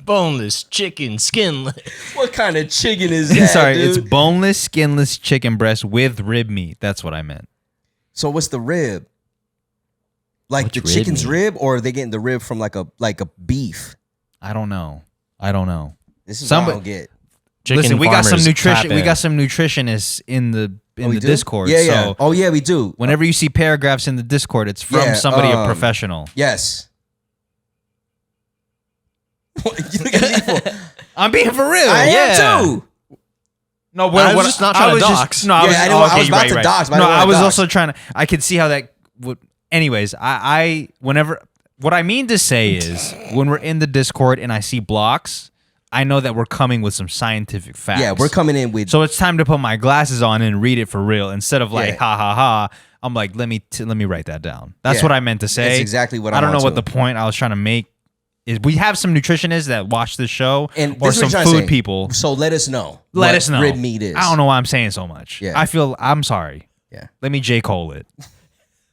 Boneless chicken, skinless. What kind of chicken is that? Sorry, dude? it's boneless, skinless chicken breast with rib meat. That's what I meant. So what's the rib? Like What's the rib chicken's meat? rib, or are they getting the rib from like a beef? I don't know. This is what I Somebody- don't get. Chicken Listen, we got some farmers nutrition. tap We in. got some nutritionists in the We do? Discord. Yeah, yeah. So Oh yeah, we do. whenever you see paragraphs in the Discord, it's from Yeah, somebody a professional. Yes. What you looking at me for? I'm being for real. I yeah. am too. No, I was just not trying to dox. No, I Yeah, was, I didn't- I was you're about to dox, but I No, didn't I wanna was dox. also trying to. I could see how that would. Anyways, I whenever what I mean to say is when we're in the Discord and I see blocks, I know that we're coming with some scientific facts. Yeah, we're coming in with. So it's time to put my glasses on and read it for real instead of like Yeah. ha ha ha. I'm like let me write that down. That's Yeah. what I meant to say. That's exactly what I don't I'm know what onto. the point I was trying to make is. We have some nutritionists that watch this show And or this is what some I'm trying to food say. people. So let us know. Let what us know. Rib meat is. I don't know why I'm saying so much. Yeah. I'm sorry. Yeah. Let me J. Cole it.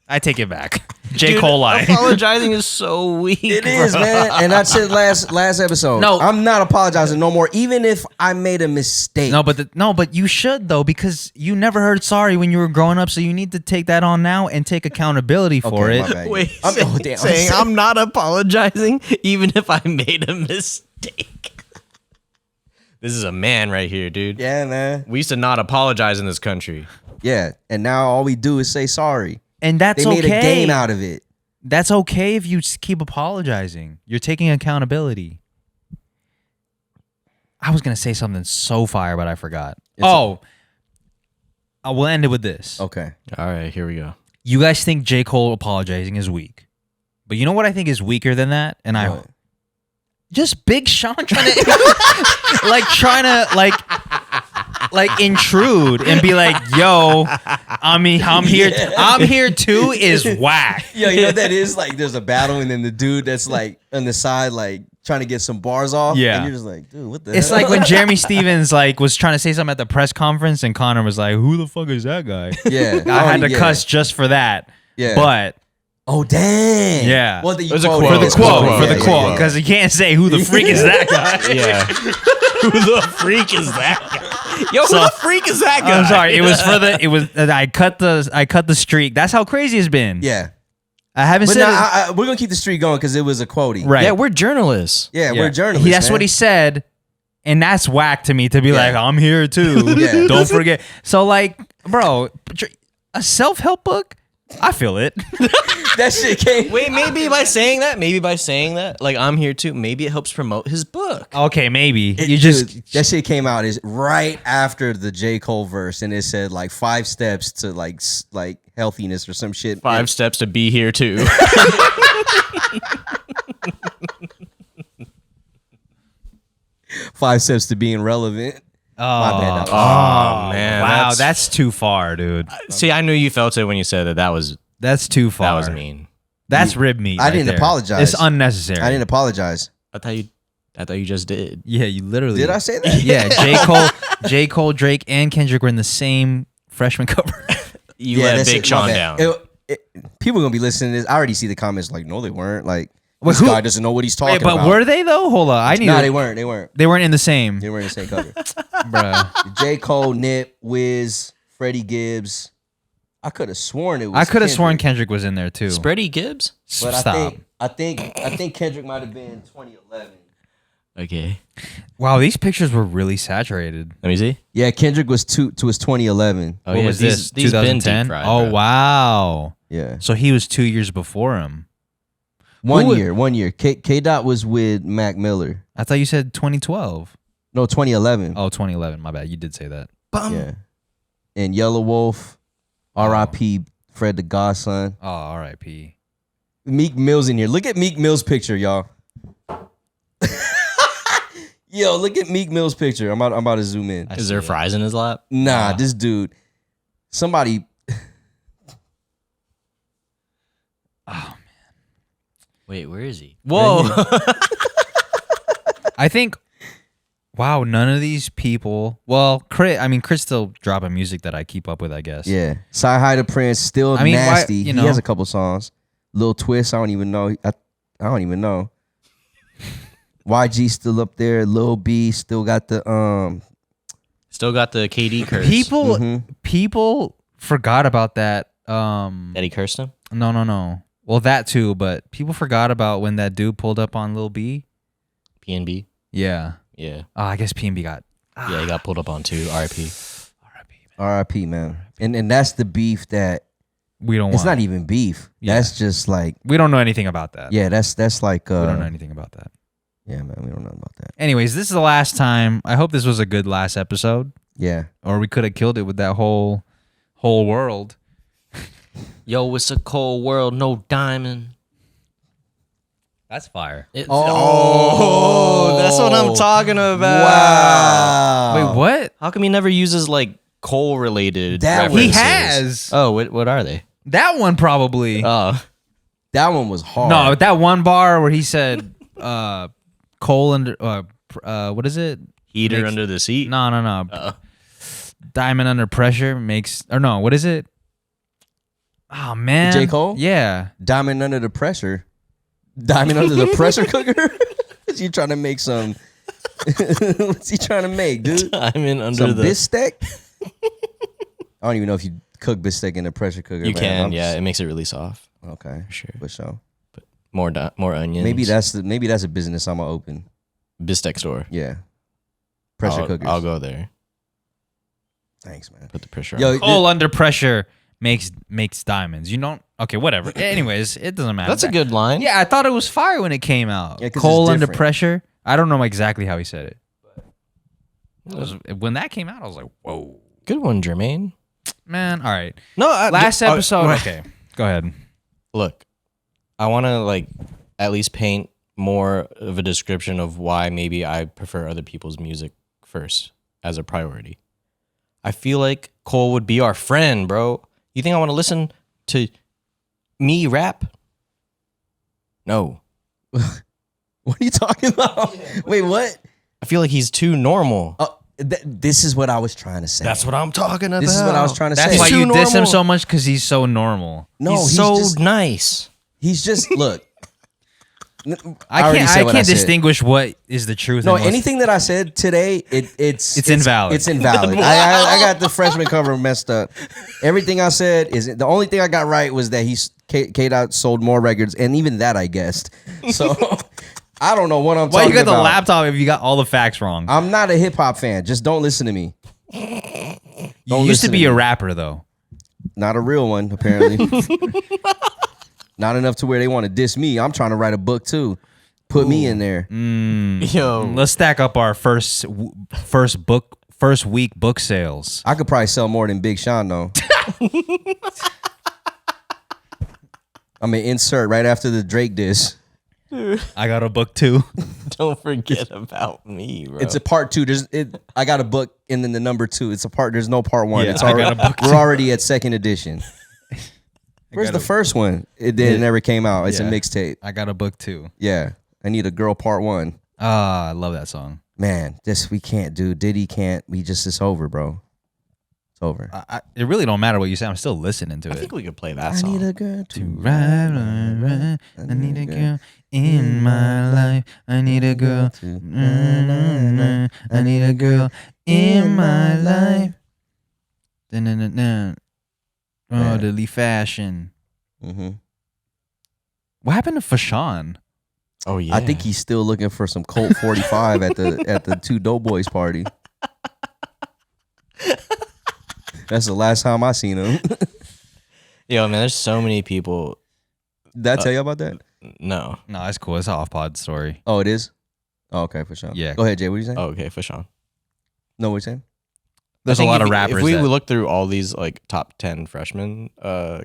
I take it back. J. Dude, Cole I. apologizing is so weak. It is, man. And I said last episode. No. I'm not apologizing no more, even if I made a mistake. No, but you should though because you never heard sorry when you were growing up, so you need to take that on now and take accountability for Okay, it. my bad. Wait, Oh, damn. saying I'm not apologizing even if I made a mistake. This is a man right here, dude. Yeah, man. We used to not apologize in this country. Yeah. And now all we do is say sorry. And that's They made okay. a game out of it. That's okay if you keep apologizing. You're taking accountability. I was gonna say something so fire, but I forgot. We'll end it with this. Okay. All right, here we go. You guys think J. Cole apologizing is weak, but you know what I think is weaker than that, and I What? just Big Sean trying to like intrude and be like, "Yo, I mean, I'm here. Yeah. I'm here too." Is whack. Yeah, you know what that is? Like there's a battle and then the dude that's like on the side like trying to get some bars off. Yeah. And you're just like, dude, what the It's hell? like when Jeremy Stevens like was trying to say something at the press conference, and Connor was like, "Who the fuck is that guy?" Yeah. I had to yeah. cuss just for that. Yeah. But Oh dang. Yeah. Well, you There's a quoted quote. for the it. quote, quote, for yeah, the yeah, quote, yeah. because you can't say who the freak is that guy. Yeah. Who the freak is that guy? Yo, who So- the freak is that guy? I'm sorry. It was I cut the streak. That's how crazy it's been. Yeah. I haven't But said no, it. we're gonna keep the streak going because it was a quotey. Right. Yeah, we're journalists. Yeah, Yeah. we're journalists. That's man. what he said, and that's whack to me to be Yeah. like, I'm here too. Yeah. Don't forget. So like, bro, a self-help book. I feel it. That shit came. Wait, maybe by saying that, like I'm here too, maybe it helps promote his book. Okay, maybe It- you just dude, that shit came out is right after the J. Cole verse, and it said like 5 steps to like healthiness or some shit. 5 steps to be here too. 5 steps to being relevant. oh, bad, that was- Oh, man, wow, that's- that's too far, dude. See, I knew you felt it when you said that. That was That's too far. that was mean. That's rib meat. I right didn't there. apologize. It's unnecessary. I didn't apologize. I thought you just did. Yeah, you literally Did I say that? Yeah, J. Cole, Drake, and Kendrick were in the same freshman cover. You let that's Big it, my Sean bad. down. People gonna be listening to this. I already see the comments like, no, they weren't. Like, Wait, this who- guy doesn't know what he's talking Wait, but about. were they though? Hold on, I need. No, they weren't. They weren't. They weren't in the same, They weren't in the same cover. bruh. J. Cole, Nip, Wiz, Freddie Gibbs. I could have sworn it was. I could have sworn Kendrick. Kendrick was in there too. Spready Gibbs? But Stop. I think Kendrick might have been 2011. Okay. Wow, these pictures were really saturated. Let me see. Yeah, Kendrick was 2011. Oh, What yeah, was these this? been 2010. deep fried, Oh bro. Yeah. wow. So he was 2 years before him. One year. K Dot was with Mac Miller. I thought you said 2012. No, 2011. Oh, 2011. My bad. You did say that. Yeah. And Yellow Wolf, R.I.P. Fred the Godson. Oh, R.I.P. Meek Mill's in here. Look at Meek Mill's picture, y'all. Yo, look at Meek Mill's picture. I'm about to zoom in. Is there fries in his lap? Nah, this dude. Somebody. Wait, where is he? Whoa. I think. Wow, none of these people. Well, Chris still dropping music that I keep up with, I guess. Yeah. Sci-Hi the Prince, still I mean, why- nasty. you know. He has a couple songs. Lil Twist, I don't even know. I don't even know. YG still up there. Lil B still got the Still got the KD curse. People forgot about that. That he cursed him? No. Well, that too, but people forgot about when that dude pulled up on Lil B. PNB? Yeah. Yeah. Oh, I guess PNB got. Yeah, he got pulled up on too. RIP. RIP, man. And that's the beef that We don't. it's want. not even beef. Yeah. That's just like We don't know anything about that. yeah, that's like We don't know anything about that. yeah, man, we don't know about that. Anyways, this is the last time. I hope this was a good last episode, Yeah. or we could have killed it with that whole world. Yo, it's a cold world, no diamond. That's fire. Oh, that's what I'm talking about. Wow. Wait, what? How come he never uses like coal related That references? He has. Oh, what are they? That one probably. Oh, That one was hard. No, that one bar where he said, "Coal under what is it? heater Makes- under the seat. No. Diamond under pressure makes or no? What is it? Oh man, J. Cole? Yeah, Diamond under the pressure. Diamond under the pressure cooker? Is he trying to make some what's he trying to make, dude? Diamond under Some the. bistec? I don't even know if you cook bistec in a pressure cooker. You man. can, yeah. It makes it really soft. Okay, Sure. for sure. More onions. Maybe that's a business I'm gonna open. Bistec store. Yeah, pressure cookers. I'll go there. Thanks, man. Put the pressure. Yo, on. coal under pressure makes diamonds. You don't. Okay, whatever. Anyways, it doesn't matter. That's a good line. Yeah, I thought it was fire when it came out. Yeah, 'cause Coal it's under different. pressure. I don't know exactly how he said it. When that came out, I was like, whoa, Good one, Jermaine. man. All right. No, Last episode. Okay, go ahead. Look, I want to like at least paint more of a description of why maybe I prefer other people's music first as a priority. I feel like Cole would be our friend, bro. You think I want to listen to me rap? No. What are you talking about? Wait, what? I feel like he's too normal. This is what I was trying to say. That's what I'm talking about. This is what I was trying to That's say. why Too you diss him normal. so much because he's so normal. No, he's he's so just, nice. he's just look. I already can't. said I what can't said. distinguish what is the truth. No, and what's- anything that I said today, it's invalid. It's invalid. I got the freshman cover messed up. Everything I said is the only thing I got right was that K Dot sold more records, and even that I guessed. So I don't know what I'm Why talking you got about. the laptop if you got all the facts wrong? I'm not a hip hop fan. Just don't listen to me. You Don't used to listen be to a me. rapper though. Not a real one, apparently. Not enough to where they want to diss me. I'm trying to write a book too. Put me in there. Yo. Let's stack up our first week book sales. I could probably sell more than Big Sean though. I'm gonna insert right after the Drake diss. I got a book too. Don't forget about me, bro. It's a part 2. I got a book and then the number 2. It's a part. There's no part 1. Yeah, It's I already, got a book we're already at second edition. Where's the first one? It never came out. It's a Yeah. mixtape. I got a book too. Yeah, I need a girl part 1. Ah, I love that song. Man, this we can't do. Diddy can't. It's over, bro. It's over. It really don't matter what you say. I'm still listening to I it. think we could play that song. a girl to Ride. I need a girl in my life. I need a girl. I need a girl in my life. Oh, the Lee fashion. Mm-hmm. What happened to Fashawn? Oh yeah. I think he's still looking for some Colt 45 at the two Doughboys party. That's the last time I seen him. Yo, man, there's so many people. Did I tell you about that? No. No, it's cool. It's an off-pod story. Oh, it is? Oh, okay, for sure. Yeah. Go ahead, Jay. What are you saying? Oh, okay, for Sean. No, what are you saying? There's a lot of rappers. If we that, look through all these like top 10 freshman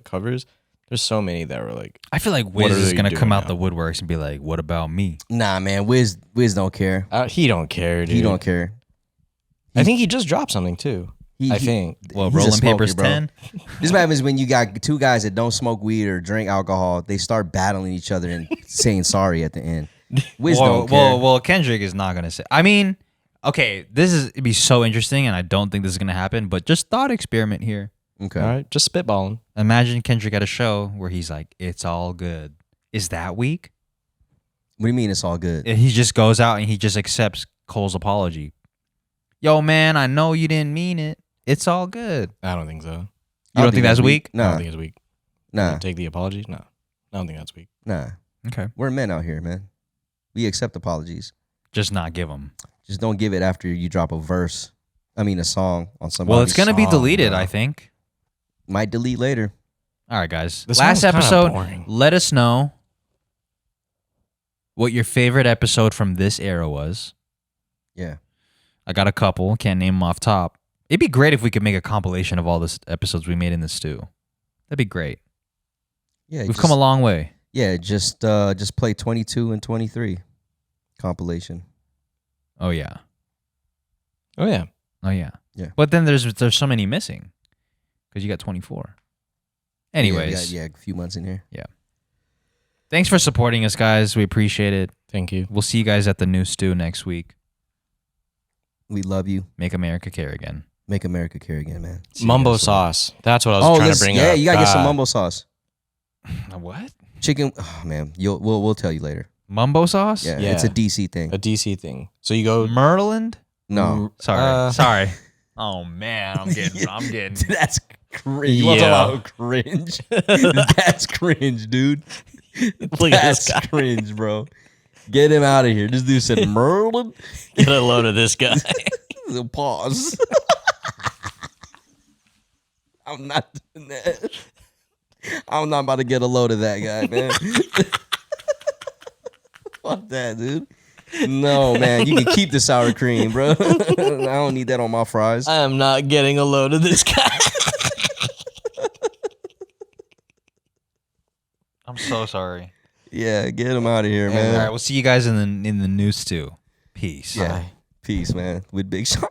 covers, there's so many that were like, I feel like what Wiz are is they gonna come doing out now? the woodworks and be like, "What about me?" Nah, man. Wiz don't care. he don't care, dude. He don't care. I think he just dropped something too. I think. Well, he's a rolling smoker, papers bro. 10. This is what happens when you got two guys that don't smoke weed or drink alcohol. They start battling each other and saying sorry at the end. Wiz don't care. Well, Kendrick is not gonna say. I mean, okay, it'd be so interesting, and I don't think this is gonna happen. But just thought experiment here. Okay. All right, just spitballing. Imagine Kendrick at a show where he's like, "It's all good." Is that weak? What do you mean it's all good? He just goes out and he just accepts Cole's apology. Yo, man, I know you didn't mean it. It's all good. I don't think so. You don't think that's weak? I Nah. don't think it's weak. Nah. Take the apology? No. I don't think that's weak. Nah. Okay. We're men out here, man. We accept apologies. Just not give them. Just don't give it after you drop a song on somebody. Well, it's gonna be deleted, bro. I think. Might delete later. All right, guys. This Last sounds kinda episode, boring. let us know what your favorite episode from this era was. Yeah. I got a couple. Can't name them off top. It'd be great if we could make a compilation of all the episodes we made in the stew. That'd be great. Yeah. We've come a long way. Yeah, just play 22 and 23 compilation. Oh yeah. Oh, yeah. Oh yeah. Yeah. But then there's so many missing because you got 24. Anyways, Yeah, a few months in here. thanks for supporting us, guys. We appreciate it. Thank you. We'll see you guys at the new stew next week. We love you. Make America care again. Make America care again, man. See you Mumbo guys later. sauce. That's what I was trying to bring up. Yeah, you gotta get some God. mumbo sauce. What? Chicken. Oh man, we'll tell you later. Mumbo sauce? Yeah, Yeah. it's a DC thing. A DC thing. So you go. Merland? No, Sorry. Oh man, I'm getting. that's cringe. You want to talk about cringe? That's cringe, dude. Look at this That's guy. cringe, bro. Get him out of here. This dude said Merlin. Get a load of this guy. Pause. I'm not doing that. I'm not about to get a load of that guy, man. Fuck that, dude. No, man. You can keep the sour cream, bro. I don't need that on my fries. I am not getting a load of this guy. I'm so sorry. Yeah, get him out of here, All man. right, we'll see you guys in the news too. Peace. Yeah. Peace, man. With Big Sean.